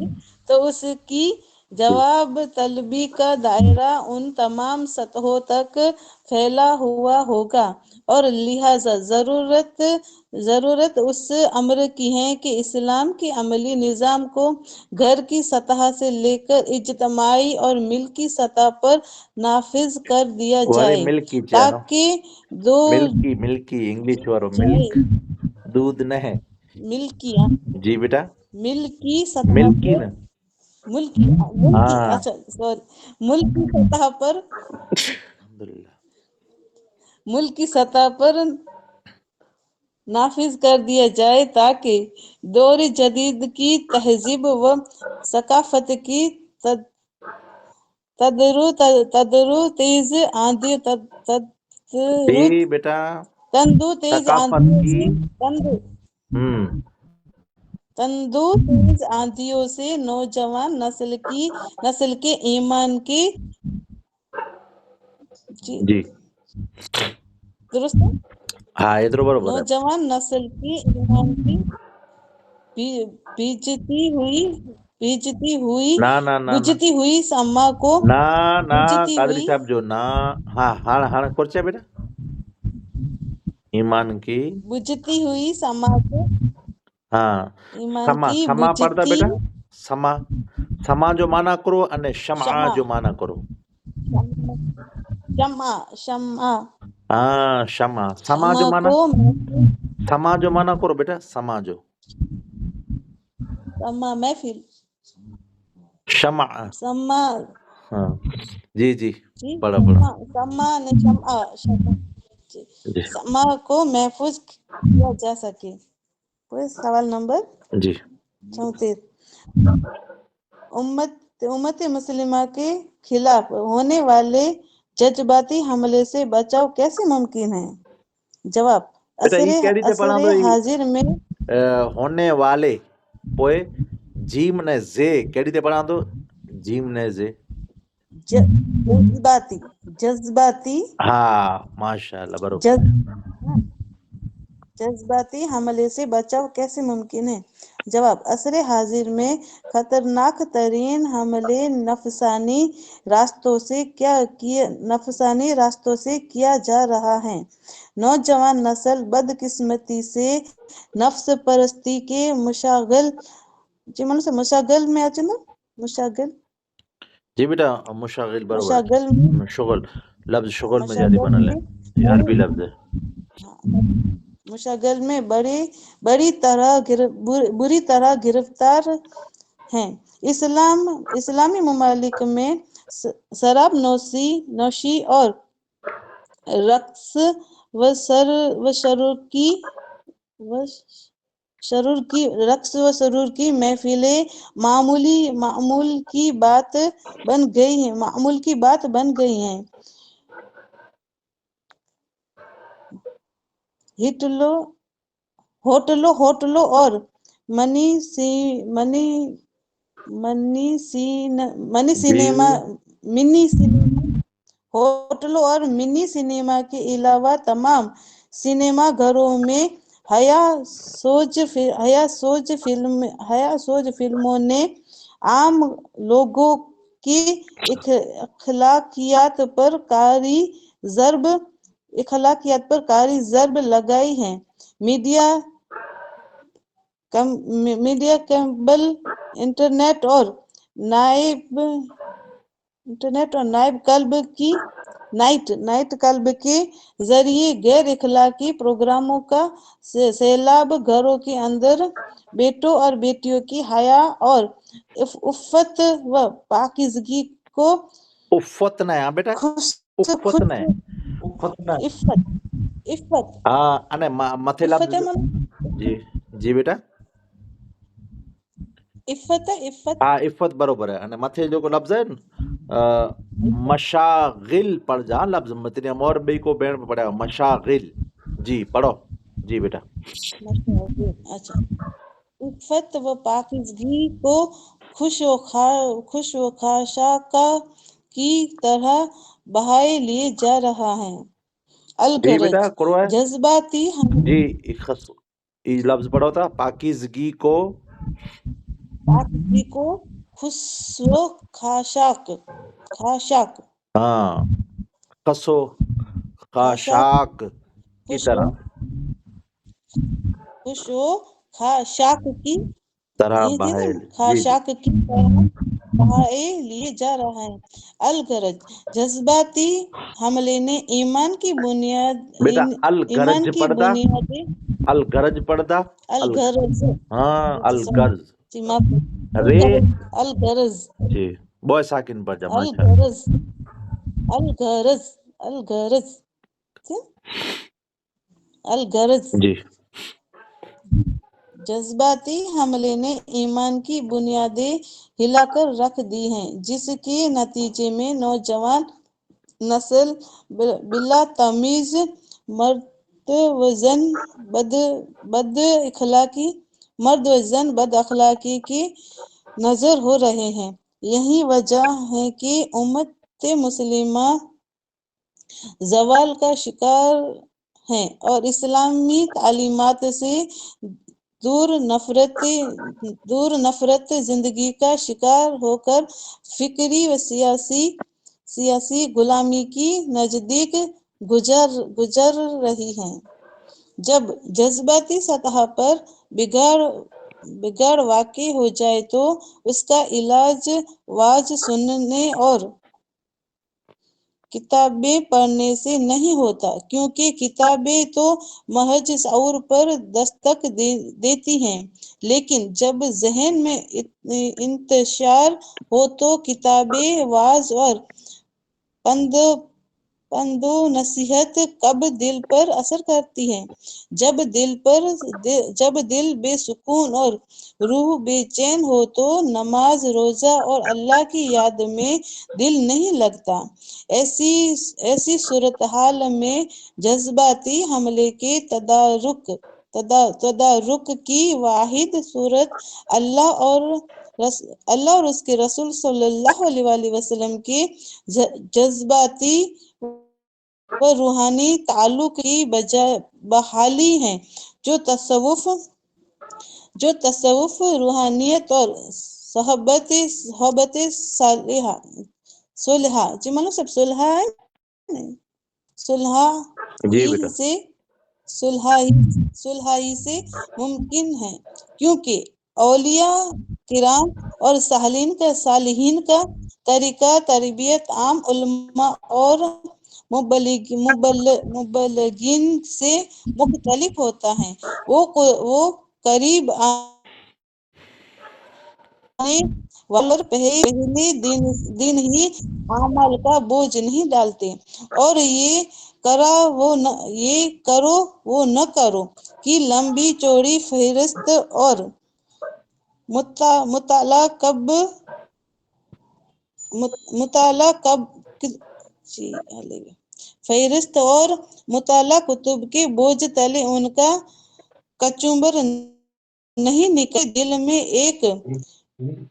तो उसकी जवाब तलबी का दायरा उन तमाम सतहों तक फैला हुआ होगा, और लिहाजा जरूरत उस अम्र की है कि इस्लाम के अमली निज़ाम को घर की सतह से लेकर इज्तिमाई और मिल्की सतह पर नाफिज कर दिया वरे जाए, मिल्क की चैनो, ताकि दो मिल्की इंग्लिश वारो जाए मिल्क दूध न है। मिल्की जी बेटा मिल्की सतह मिल्की पर न मुल्की मुल्की हाँ अच्छा सॉरी मुल्की सतह पर अल्हम्दुलिल्लाह। मुल्की सतह पर नाफिज कर दिया जाए, ताकि दौर जदीद की तहजीब व सकाफत की तदरु तेज आंधी तदरु जी बेटा तंदु तेज सकाफत आंधियों की से तंदु तेज आंधियों से नौजवान नस्ल के ईमान की जी दुरुस्त है? हाँ एतिरो बरोबर है। नौजवान नस्ल की ईमान की बीजती हुई ना ना ना ना बुझती हुई सम्मा को ना ना बुझती कादरी हुई साहब जो ना हाँ हाँ हाँ कुछ है बेटा ईमान की बुझती हुई सम्मा को हाँ ईमान समा की समा पढ़ता बुझती बेटा समा समा जो माना करो अने शमा क्षमा जो माना करो। क्षमा क्षमा हाँ शमा समा क्षमा जो माना को समा जो माना करो बेटा समा जो सम्मा महफिल शमा सम्मा हाँ जी जी जी पढ़ो पढ़ो सम्मा ने क्षमा क्षमा जी जी सम्मा को महफूज किया जा सके। कोई सवाल नंबर जी 34 उम्मत मुस्लिमा के खिलाफ होने वाले जज्बाती हमले से बचाव कैसे मुमकिन है? जवाब बेटा ये कहिड़ी ते पढ़ा असरे तो हाजिर में होने वाले पोए जीम ने जे कहिड़ी ते पढ़ा तो जीम ने जे जज्बाती हाँ माशाल्लाह बरोबर जज्बाती हमले से बचाव कैसे मुमकिन है? जवाब असरे हाजिर में खतरनाक तरीन हमले नफसानी रास्तों से किया जा रहा है। नौजवान नस्ल बदकिस्मती से नफ्स परस्ती के मुशागल में अचे ना मुशागल जी बेटा मुशागिल बरोबर मुशागल है में शुगल लफ्ज शुगल में ज्यादा बनल है ये अरबी लफ्ज है। मुशागल में बुरी तरह गिरफ्तार हैं। इस्लामी ममालिक में शराब नोशी और रक्स व सरूर की महफिलें मामूल की बात बन गई हैं। होटलों और मिनी होटलों और मिनी सिनेमा के अलावा तमाम सिनेमा घरों में हयासोज फिल्मों ने आम लोगों की अखलाकियात पर कारी ज़रब लगाई है। मीडिया केबल इंटरनेट और नाइट क्लब के जरिए गैर इखलाकी प्रोग्रामों का सैलाब घरों के अंदर बेटों और बेटियों की हया और उफ़्फ़त व पाकीज़गी को उफ़त न है, हाँ बेटा, खुश उफ़त न है। उफ़तना इफ़त हाँ, अने मथे इफ़त लफ्ज़ माना जी, जी बेटा। इफ़त हाँ, इफ़त बरोबर है। अने मथे जेको लफ्ज़ है न मशागिल पढ़ जा लफ्ज़ तेरी और ॿई को भेण पढ़िया मशागिल। जी पढ़ो। जी बेटा। अच्छा, इफ़्फ़त व पाकीज़गी को खुश व खाशाका की तरह बहाए लिए जा रहा है। जी बेटा, अलगरज करो है। जज्बाती जी ये लफ्ज़ पढ़ो था, पाकीज़गी को पाकीज़गी को खुश व खाशाक हाँ, खसो खाशाक खाशाक की खुश तरह व खाशाक की तरह ये थी ना बहायल। जी, जी। खाशाक की तरह बहाए लिए जा रहा है। अलगरज जज्बाती हमले ने ईमान की बेटा अलगरज पढ़दा, बुनियादें अलगरज पढ़दा, अलगरज हाँ अलगर्ज जी माफ रे अलगरज जी बॉय साकिन पढ़ जा माशा। अलगरज अलगरज अलगरज अलगरज जी जज्बाती हमले ने ईमान की बुनियादें हिलाकर रख दी हैं, जिसके नतीजे में नौजवान नस्ल बिला तमीज मर्द वजन बद अखलाकी की नजर हो रहे हैं। यही वजह है कि उम्मत मुस्लिमा जवाल का शिकार है और इस्लामी तालीमात से दूर नफरत जिंदगी का शिकार होकर फिक्री व सियासी गुलामी की नजदीक गुजर रही हैं। जब जज्बाती सतह पर बिगाड़ वाक़ई हो जाए तो उसका इलाज वाज सुनने और किताबें पढ़ने से नहीं होता, क्योंकि किताबें तो महज शऊर पर दस्तक देती हैं, लेकिन जब जहन में इंतशार हो तो किताबें वाज और पंदो नसीहत कब दिल पर असर करती है। जब दिल बेसुकून और रूह बेचैन हो तो नमाज रोजा और अल्लाह की याद में दिल नहीं लगता। ऐसी सूरत-हाल में जज्बाती हमले के तदारुक की वाहिद सूरत अल्लाह और उसके रसूल सल्लल्लाहु अलैहि वसल्लम के जज्बाती व रूहानी ताल्लुक की बहाली है, जो तसव्वुफ रूहानियत और सोहबत सुलहा जी मानो सब सुलहा है जी बेटा। सुलहाई से मुमकिन है, क्योंकि औलिया किराम और सालिहीन का तरीका तरबियत आम उलमा और मुबल्लिगीन से मुख्तलिफ होता है। वो करीब आने वाले पहले दिन ही अमल का बोझ नहीं डालते और ये करो वो न करो की लंबी चौड़ी फहरिस्त और मुताला फहरिस्त और मुताला कुतुब के बोझ तले उनका कचुम्बर नहीं निकल दिल में एक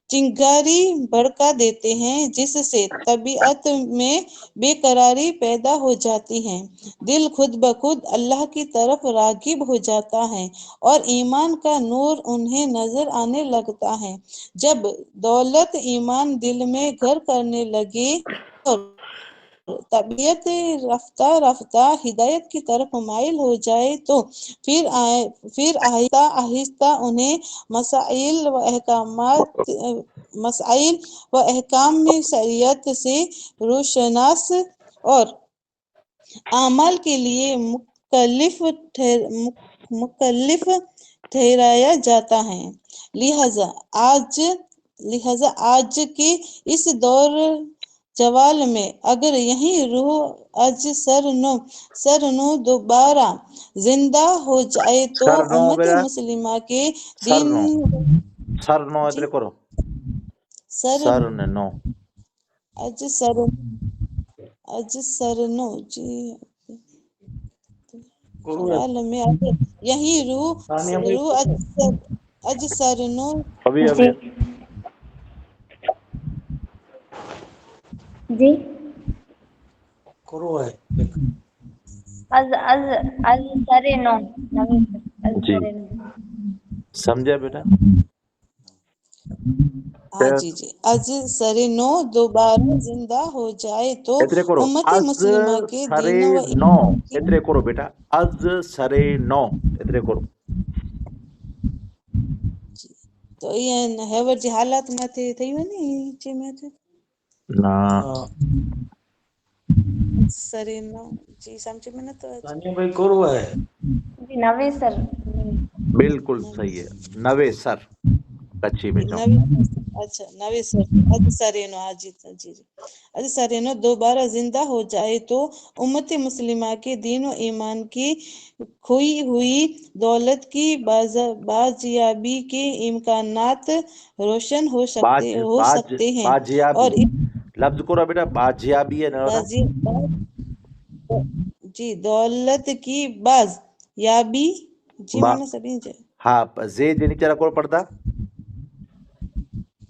चिंगारी भड़का देते हैं, जिससे तबीयत में बेकरारी पैदा हो जाती है। दिल खुद ब खुद अल्लाह की तरफ रागिब हो जाता है और ईमान का नूर उन्हें नजर आने लगता है। जब दौलत ईमान दिल में घर करने लगे और तबीयत रफ्ता रफ्ता हिदायत की तरफ माइल हो जाए तो फिर आहिस्ता आहिस्ता उन्हें मसाइल व अहकाम में शरीयत से रोशनास और अमल के लिए मुकल्लिफ ठहराया जाता है। लिहाजा आज के इस जवाल में अगर यही रूह अज सरनो दोबारा जिंदा हो जाए तो सर नो उम्मत बेटा, मुस्लिमा के सर दीन नो, सर नो जी इतने करो, सर सर ने नो, अज सरनो जी करो है जवाल में अगर यही तानिया भाई रूह अज सरनो अभी जी जी करो है अज अज अज सरे नो नवी अज जी सरे नो समझा बेटा। हाँ जी जी अज सरनो दोबारा जिंदा हो जाए तो इतने करो, उम्मत अज मुस्लिमा के सरे दीन व नो, ईमान की इतने करो बेटा, अज सरे नो इतने करो। तो ये हेवर जी हालात मथे थई वञे जे में ना हाँ सरनो जी समझ में न तो अचे तानिया भाई करो है जी नवे सर बिल्कुल सही है, नवे सर कच्ची में चो। नवी अच्छा नवे सर अज सरेनो हाँ जी जी जी अज सरेनो दोबारा जिंदा हो जाए तो उम्मत मुस्लिमा के दीन व ईमान की खोई हुई दौलत की बाजियाबी के इम्कानात रोशन हो बाज बाज सकते हैं बाजियाबी और लफ्ज करो बेटा, बाजियाबी है ना बेटा। जी दौलत की बाज याबी जी बा मैंने सभी हाँ जे जे नीचे रखो पर्दा,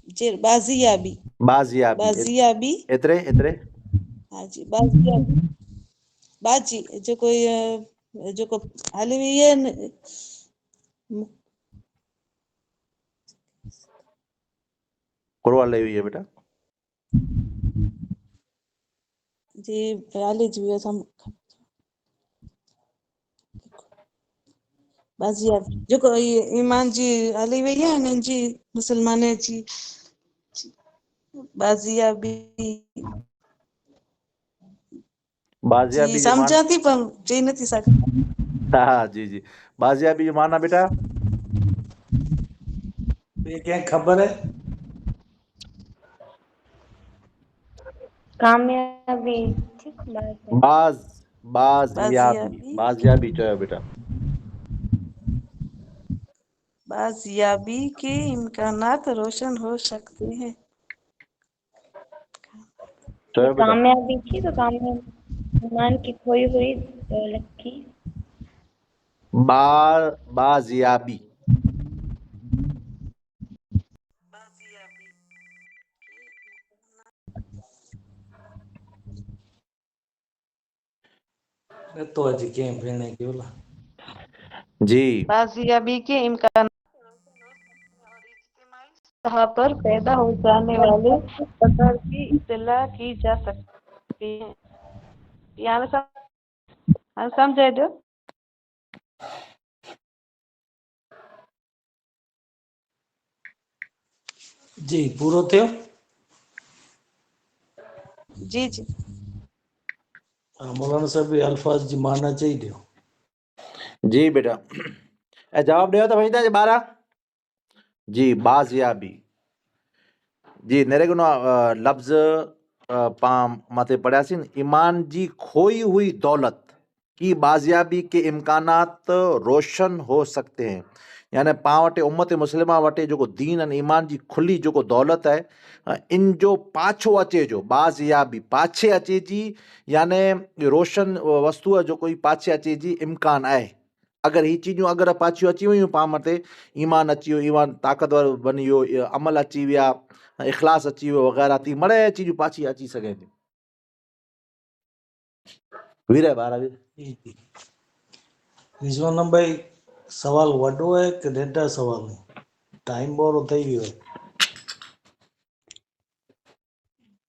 जी बाजियाबी बाजियाबी बाजियाबी इतरे इतरे हाँ जी बाजियाबी बाजी जो कोई जो को हाल में ये कुरवा ले हुई है बेटा। जी हाल जी हम बाजियाबी जो कोई ईमान जी हाली वही है न जी मुसलमान जी बाजियाबी जी बाजियाबी जो मान, समझा थी पर जी नहीं सकती हाँ जी जी, बाजियाबी जो माना बेटा, ये क्या खबर है कामयाबी ठीक बात है बाजियाबी बाजियाबी चयो बेटा। बाजियाबी के इम्कानात रोशन हो सकते हैं ये चयो बेटा, कामयाबी थी तो कामयाबी ईमान की खोई हुई दौलत की बाजियाबी तो अजी के भेणे के बोला जी बाजियाबी के इम्कान सतह पर पैदा हो जाने वाले खतर की इत्तला की जा सकती है यहाँ समझे दो जी पूरो थियो जी जी मौलाना साहब भी अल्फाज जी माना चई दियो जी बेटा, ऐं जवाब ॾियो त भई तव्हांजे ॿारहं जी बाजियाबी जी नेरेगुनो लफ़्ज़ पां मथे पढ़ियासीं न, ईमान जी खोई हुई दौलत की बाजियाबी के इम्कानात रोशन हो सकते हैं, यानी पां वटि उम्मत मुस्लिमा वटि जेको दीन ऐं ईमान जी खुली जेको दौलत आहे इन जो पाछो अचे जो बाजियाबी पाछे अचे जी, यानी रोशन वस्तुअ जो कोई पाछे अचे जी इम्कान आहे। अगरि ही चीजूं अगरि पाछियूं अची वियूं पाण मथे, ईमान अची वियो, ईमान ताक़तवर बनी वियो, अमल अची विया, इख़लास अची वियो वग़ैरह, थी मड़े चीजूं पाछी अची सघनि थियूं। वीर ॿार वीर रिजवान भाई सवाल वॾो है कि नंढा सवाल है टाइम बोरो થઈ वियो है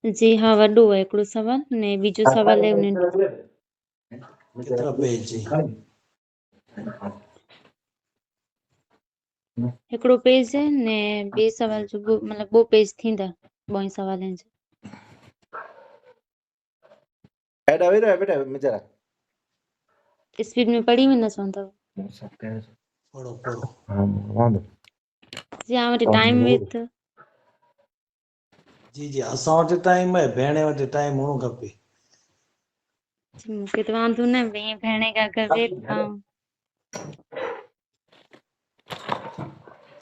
जी हाँ वॾो आहे हिकिड़ो सवाल ने ॿिजो सवाल आहे उन्हनि केतिरा पेज जी हिकिड़ो पेज आहे ने ॿिए सवाल जो मतिलबु 2 पेज थींदा 2 सवालनि जा। एॾा वीर बेटा वीचारा स्पीड में पढ़ी वेंदा चवंदव पढ़ो पढ़ो वांदो जी हाँ वरी टाइम वेस्ट जी जी असां वटि टाइम आहे, भेण वटि टाइम हुअणु खपे। जी, मूंखे त वांदो न वेही भेण खां करे तव्हां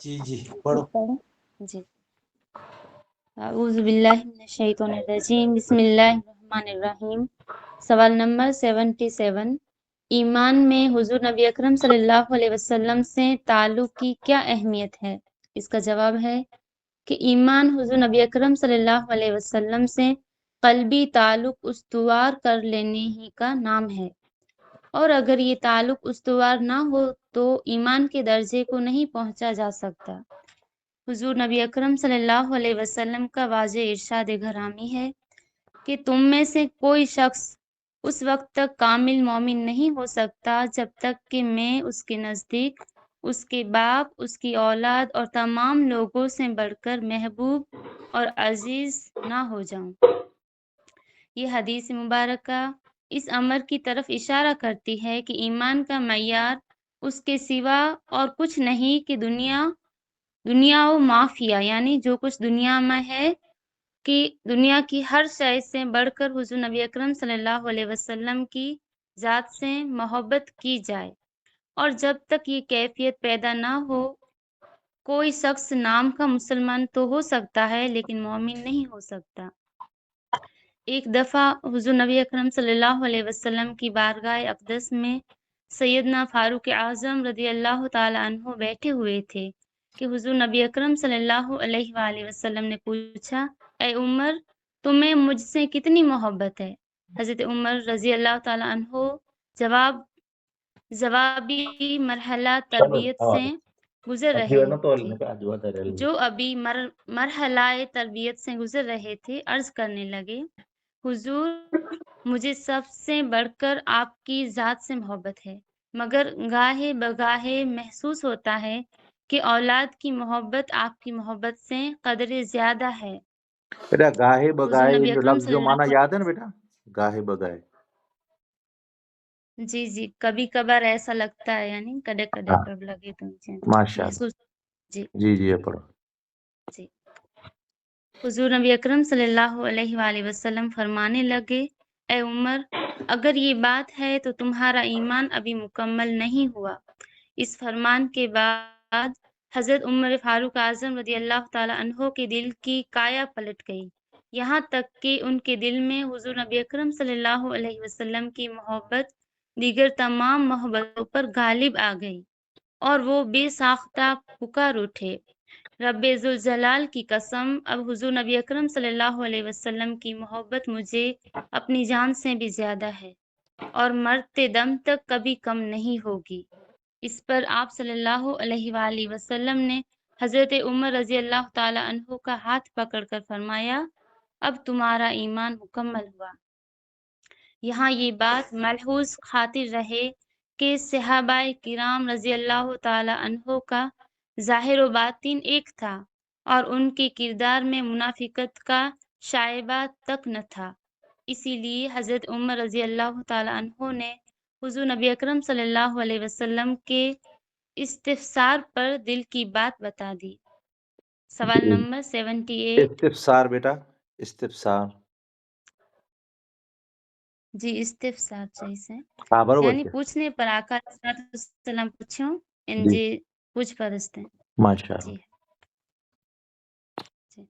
जी जी पढ़ो। पढ़ो। जी, अऊज़ु बिल्लाहि मिनश शैतानिर रजीम, बिस्मिल्लाहिर रहमानिर रहीम। सवाल नंबर 77, ईमान में हुजूर नबी अकरम सल्लल्लाहु अलैहि वसल्लम से ताल्लुक की क्या अहमियत है? इसका जवाब है कि ईमान हुजूर नबी अकरम सल्लल्लाहु अलैहि वसल्लम से कल्बी ताल्लुक उस्तवार कर लेने ही का नाम है, और अगर ये ताल्लुक उस्तवार ना हो तो ईमान के दर्जे को नहीं पहुंचा जा सकता। हुजूर नबी अकरम सल्लल्लाहु अलैहि वसल्लम का वाज़ेह इरशाद घरामी है कि तुम में से कोई शख्स उस वक्त तक कामिल मोमिन नहीं हो सकता जब तक कि मैं उसके नज़दीक, उसके बाप, उसकी औलाद और तमाम लोगों से बढ़कर महबूब और अजीज ना हो जाऊं। ये हदीस मुबारका इस अमर की तरफ इशारा करती है कि ईमान का मय्यार उसके सिवा और कुछ नहीं कि दुनिया व माफिया, यानी जो कुछ दुनिया में है कि दुनिया की हर शय से बढ़कर हुजूर नबी अकरम सल्लल्लाहु अलैहि वसल्लम की ज़ात से मोहब्बत की जाए। और जब तक ये कैफियत पैदा ना हो, कोई शख्स नाम का मुसलमान तो हो सकता है लेकिन मोमिन नहीं हो सकता। एक दफ़ा हुजूर नबी अकरम सल्लल्लाहु अलैहि वसल्लम की बारगाह अक़दस में सैयदना फारूक आज़म रज़ियल्लाहु ताला अन्हु बैठे हुए थे कि हुजूर नबी अकरम सल्लल्लाहु अलैहि वसल्लम ने पूछा, ए उमर, तुम्हें मुझसे कितनी मोहब्बत है? हज़रत उमर रज़ियल्लाहु ताला अन्हु जवाबी मरहला तरबियत से गुजर रहे थे जो अभी मरहलाए तरबियत से गुजर रहे थे, अर्ज करने लगे, हुजूर, मुझे सबसे बढ़कर आपकी ज़ात से मोहब्बत है, मगर गाहे बगाहे महसूस होता है कि औलाद की मोहब्बत आपकी मोहब्बत से कदरे ज़्यादा है। बेटा गाहे हुजूर बगाए नबी जो अकरम लफ्ज जो माना सल्लल्लाहु याद है ना बेटा, गाहे बगाए। जी जी, कभी कभार ऐसा लगता है, यानी कड़े कड़े हाँ कब लगे तो माशाल्लाह। महसूस। जी जी जी ये पढ़ो। जी, हुजूर नबी अकरम सल्लल्लाहु अलैहि वसल्लम फरमाने लगे, ए उमर, अगर ये बात है तो तुम्हारा ईमान अभी मुकम्मल नहीं हुआ। इस फरमान के बाद हजरत उमर फारूक आजम रज़ियल्लाहु ताला अन्हो के दिल की काया पलट गई, यहाँ तक कि उनके दिल में हुजूर नबी अकरम सल्लल्लाहु अलैहि वसल्लम की मोहब्बत दीगर तमाम मोहब्बतों पर गालिब आ गई और वो बेसाख्ता पुकार उठे, रब्बे जुल जलाल की कसम, अब हुजूर नबी अकरम सल्लल्लाहु अलैहि वसल्लम की मोहब्बत मुझे अपनी जान से भी ज्यादा है और मरते दम तक कभी कम नहीं होगी। इस पर आप सल्लल्लाहु अलैहि वसल्लम ने हजरत उमर रजी अल्लाह ताला अन्हु का हाथ पकड़कर फरमाया, अब तुम्हारा ईमान मुकम्मल हुआ। यहाँ ये बात मलहूज खातिर रहे कि सहाबाए किराम रजी अल्लाह ताला अन्हु का ज़ाहिर व बातिन एक था और उनके किरदार में मुनाफिकत का शायबा तक न था। इसीलिए हज़रत उमर रजी अल्लाह ताला अन्हु ने हुजूर नबी अकरम सल्लल्लाहु अलैहि वसल्लम के इस्तिफसार पर दिल की बात बता दी। सवाल जी नंबर 78। इस्तिफसार बेटा, इस्तिफसार। जी, इस्तिफसार सही से, हाँ बरोबर यानी છે। पूछने पर आका अलैहिस्सलाम पूछ्यो इन जी जी पूछ परस्ते। माशाल्लाह। जी जी।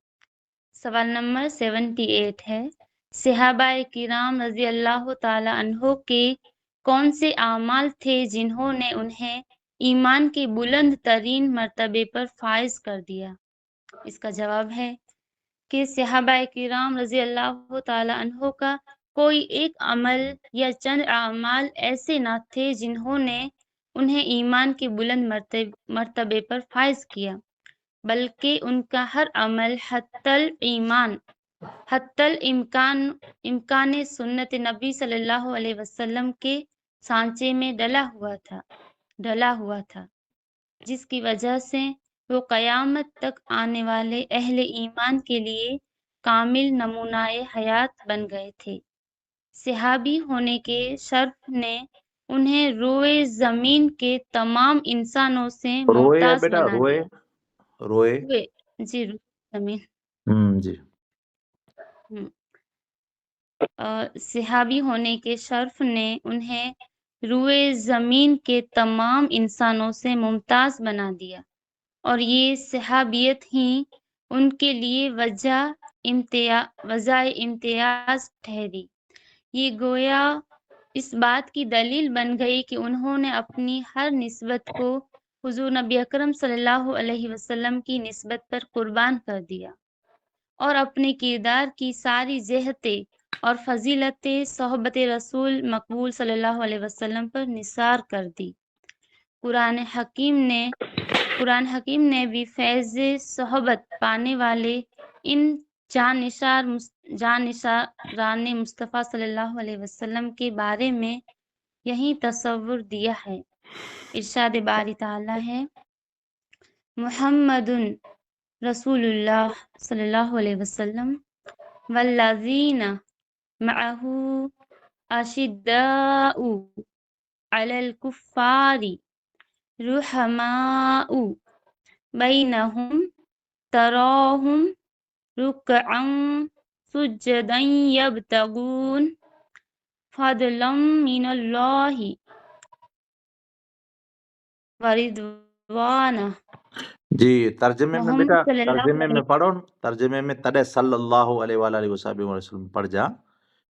सवाल नंबर 78 है, सहाबाए किराम रजी अल्लाह ताला अन्हो के कौन से आमाल थे जिन्होंने उन्हें ईमान के बुलंद तरीन मर्तबे पर फाइज कर दिया? इसका जवाब है कि सहाबाए किराम रजी अल्लाह ताला अन्हो का कोई एक अमल या चंद अमाल ऐसे न थे जिन्होंने उन्हें ईमान के बुलंद मर्तबे पर फाइज किया, बल्कि उनका हर अमल हत्तल इम्कान सुन्नत नबी सल्लल्लाहु अलैहि वसल्लम के सांचे में ढला हुआ था, जिसकी वजह से वो क़यामत तक आने वाले अहले ईमान के लिए कामिल नमूनाए हयात बन गए थे। सहाबी होने के शर्फ ने उन्हें रोए ज़मीन के तमाम इंसानों से रोए है मुमताज़ बेटा, बना रोए दिया। रोए। रोए, जी, रोए ज़मीन। जी صحابی ہونے کے شرف نے انہیں روئے زمین کے تمام انسانوں سے ممتاز بنا دیا، اور یہ صحابیت ہی ان کے لیے وجہ امتیاز ٹھہری۔ یہ گویا اس بات کی دلیل بن گئی کہ انہوں نے اپنی ہر نسبت کو حضور نبی اکرم صلی اللہ علیہ وسلم کی نسبت پر قربان کر دیا، اور اپنے کردار کی ساری جہتیں اور فضیلتیں صحبت رسول مقبول صلی اللہ علیہ وسلم پر نثار کر دی۔ قرآن حکیم نے بھی فیض صحبت پانے والے ان جان نثاران مصطفیٰ صلی اللہ علیہ وسلم کے بارے میں یہی تصور دیا ہے۔ ارشاد باری تعالیٰ ہے، محمد رسول اللہ صلی اللہ علیہ وسلم والذین معہ اشداء علی الکفار رحماء بینہم تراہم رکعا سجدا یبتغون فضلا من اللہ ورضوانہ۔ جی ترجمے میں محمد بیٹا، صلی اللہ ترجمے علیہ میں پڑھو، ترجمے میں تڏहिं صلی اللہ علیہ وآلہ وسلم پڑھ جا،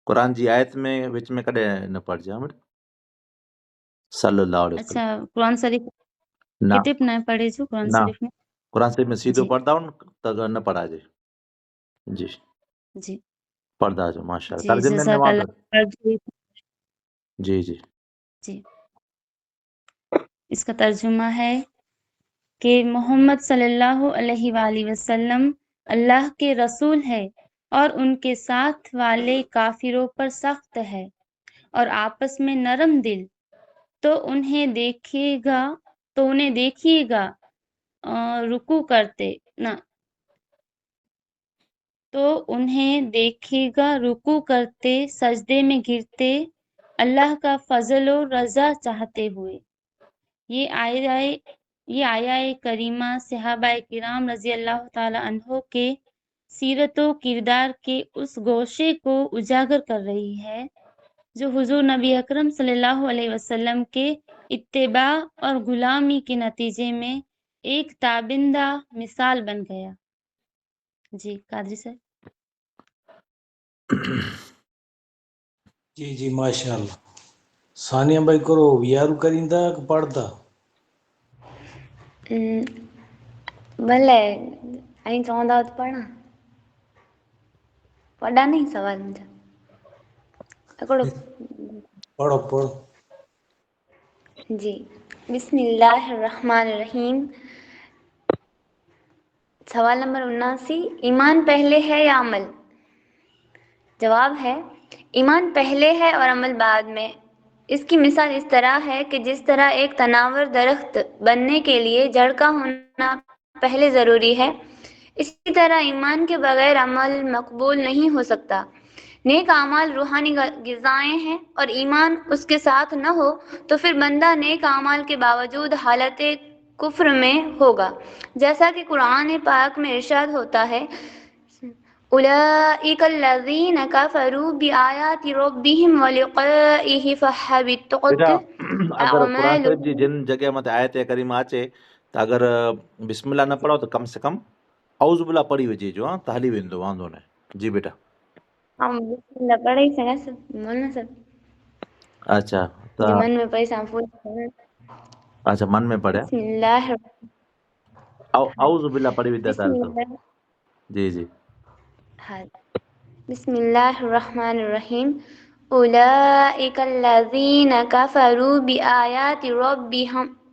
قرآن جی آیت میں وچ میں کॾहिं نہ پڑھ جا بیٹا، صلی اللہ علیہ وسلم اچھا قرآن شریف نہ کتب نہ پڑھے جو قرآن نہ شریف میں؟ قرآن شریف میں سیدھو جی پڑھدا ہوں تو نہ پڑھا جے، جی جی پڑھدا جو ماشاء اللہ، جی ترجمے میں جزاک وہاں اللہ جی جی جی۔ اس کا ترجمہ ہے کہ محمد صلی اللہ علیہ وآلہ وسلم اللہ کے رسول ہے، اور ان کے ساتھ والے کافروں پر سخت ہے اور آپس میں نرم دل، تو انہیں دیکھیے گا رکوع کرتے نہ تو انہیں دیکھے گا رکوع کرتے، سجدے میں گرتے، اللہ کا فضل و رضا چاہتے ہوئے۔ یہ آیہ کریمہ صحابہ کرام رضی اللہ تعالی عنہ کے سیرت و کردار کے اس گوشے کو اجاگر کر رہی ہے جو حضور نبی اکرم صلی اللہ علیہ وسلم کے اتباع اور غلامی کے نتیجے میں ایک تابندہ مثال بن گیا۔ جی قادری صاحب۔ جی ماشاء اللہ۔ ثانیہ بھائی کرو ویارو کریندا کہ پڑھدا؟ بھلے અહીં चवंदा त पढ़ा नहीं सवाल मुंहिंजा हिकिड़ो। पढ़ो जी बिस्मिल्लाहिर्रहमानिर्रहीम। सवाल नंबर 79, ईमान पहले है या अमल? जवाब है ईमान पहले है और अमल बाद में। इसकी मिसाल इस तरह है कि जिस तरह एक तनावर दरख्त बनने के लिए जड़ का होना पहले ज़रूरी है, इसी तरह ईमान के बगैर अमल मकबूल नहीं हो सकता। नेक आमाल रूहानी ग़िज़ाएं हैं और ईमान उसके साथ न हो तो फिर बंदा नेक आमाल के बावजूद हालत कुफ्र में होगा, जैसा कि कुरान पाक में इरशाद होता है, उलाइकल्लज़ीन कफ़रू बिआयाति रब्बिहिम व लिक़ाइहि फहबितत बेटा अगर कुरान शरीफ जी अअमालुहुम। जिन जगह मत आयत करीमा अचे त अगर बिस्मिल्लाह न पढ़ो तो कम से कम औज़ु बिल्लाह पढ़ी वञे जो, हाँ त हली वेंदो, वांदो न। जी बेटा। हम बिस्मिल्लाह पढ़े ही सघां सर मौलाना सर? अच्छा जो त मन में पैसा फूल अच्छा मन में पढ़िया बिस्मिल्लाह। औज़ु बिल्लाह पढ़ी वेंदा त हलंदो। बिस्मिल्लाह। जी जी हाँ, बिस्मिल्लाहिर्रहमानिर्रहीम। उलाइकल्लज़ीन कफ़रू बिआयाति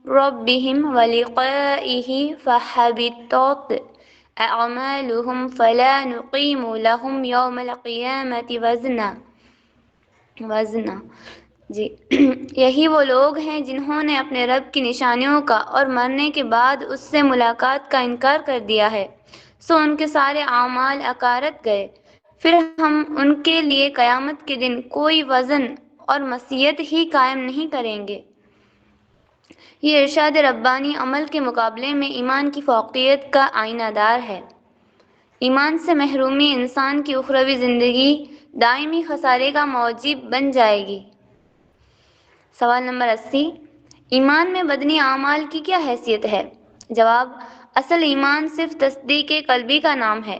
रब्बिहिम व लिक़ाइहि फहबितत अअमालुहुम फला नुक़ीमु लहुम यौमल क़ियामति वज़ना। जी यही वो लोग हैं जिन्होंने अपने रब की निशानियों का और मरने के बाद उससे मुलाकात का इनकार कर दिया है, सो उनके सारे आमाल अकारत गए। फिर हम उनके लिए क़यामत के दिन कोई वज़न और मसीयत ही कायम नहीं करेंगे। ये इरशाद रब्बानी अमल के मुकाबले में ईमान की फ़ौक़ियत का आईनादार है। ایمان سے محرومی انسان کی اخروی زندگی دائمی خسارے کا موجب بن جائے گی۔ سوال نمبر 80، ایمان میں بدنی اعمال کی کیا حیثیت ہے؟ جواب، اصل ایمان صرف تصدیق قلبی کا نام ہے۔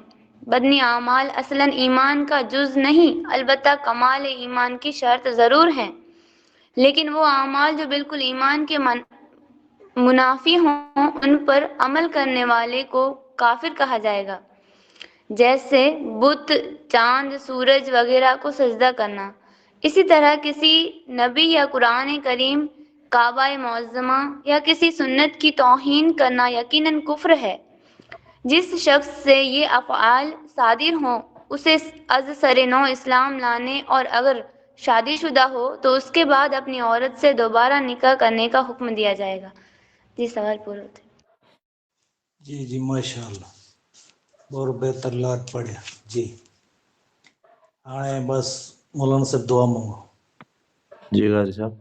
بدنی اعمال اصلاً ایمان کا جز نہیں، البتہ کمال ایمان کی شرط ضرور ہیں، لیکن وہ اعمال جو بالکل ایمان کے منافی ہوں ان پر عمل کرنے والے کو کافر کہا جائے گا، جیسے بت، چاند، سورج وغیرہ کو سجدہ کرنا۔ اسی طرح کسی نبی یا قرآن کریم، کعبہ معظمہ یا کسی سنت کی توہین کرنا یقیناً کفر ہے۔ جس شخص سے یہ افعال صادر ہوں اسے از سر نو اسلام لانے اور اگر شادی شدہ ہو تو اس کے بعد اپنی عورت سے دوبارہ نکاح کرنے کا حکم دیا جائے گا۔ جی سوال پورے ہوتے۔ جی ماشاء اللہ، بہت بہتر لاٹ پڑھیا جی۔ ہاں بس مولانا سے دعا مانگو۔ جی غازی صاحب،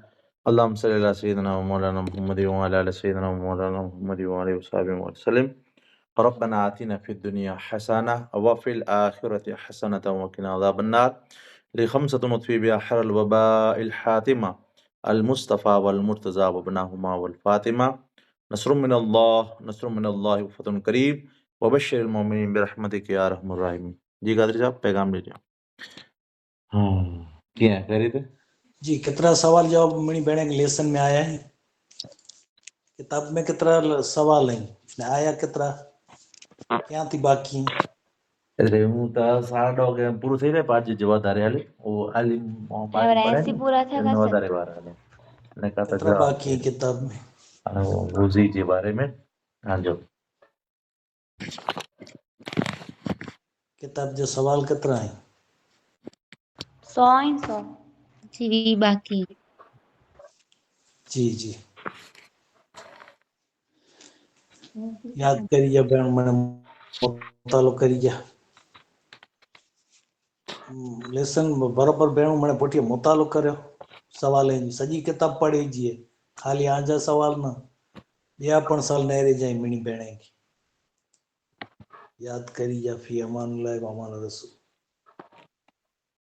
اللہم صلی علی سیدنا و مولانا محمد وعلی آل سیدنا و مولانا محمد وعلی وصحبہ وسلم۔ ربنا آتنا فی الدنیا حسنہ وفی الآخرۃ حسنۃ وقنا عذاب النار لخمسۃ نطفی بحر الوباء الحاتمہ المصطفى والمرتضى وابناهما والفاطمہ نصر من اللہ وفتح قریب وبشر المؤمنین برحمتک یا ارحم الراحمین۔ جی قادری صاحب پیغام لیجیے۔ کیا کہہ رہے تھے؟ جی کتنا سوال جواب میری بہن کے لیسن میں آیا ہے؟ کتاب میں کتنا سوال ہیں آیا؟ کتنا کیا تھی باقی؟ ہوں تا 2:30 کے پورو થઈ જાય 5 જવા ધારે હાલે ઓ આલી પાણી પડે ایسی ને پورا تھا એમને کا વધારે વાર હાલે ને કાતા کتنا باقی ہے کتاب میں؟ અને રોઝી જે બારે में हाँ जो کتاب جو سوال کتنا ہے؟ 100 جی باقی جی یاد کریے بہن میں مطالعہ کریے لیسن برابر بہن میں پوٹھی مطالعہ کرو سوال ہے سجی کتاب پڑھی جیے خالی آجا سوال نہ بیا پن سال نہ رہ جائیں منی بہن کی یاد کریے فی امان اللہ و امان رسول۔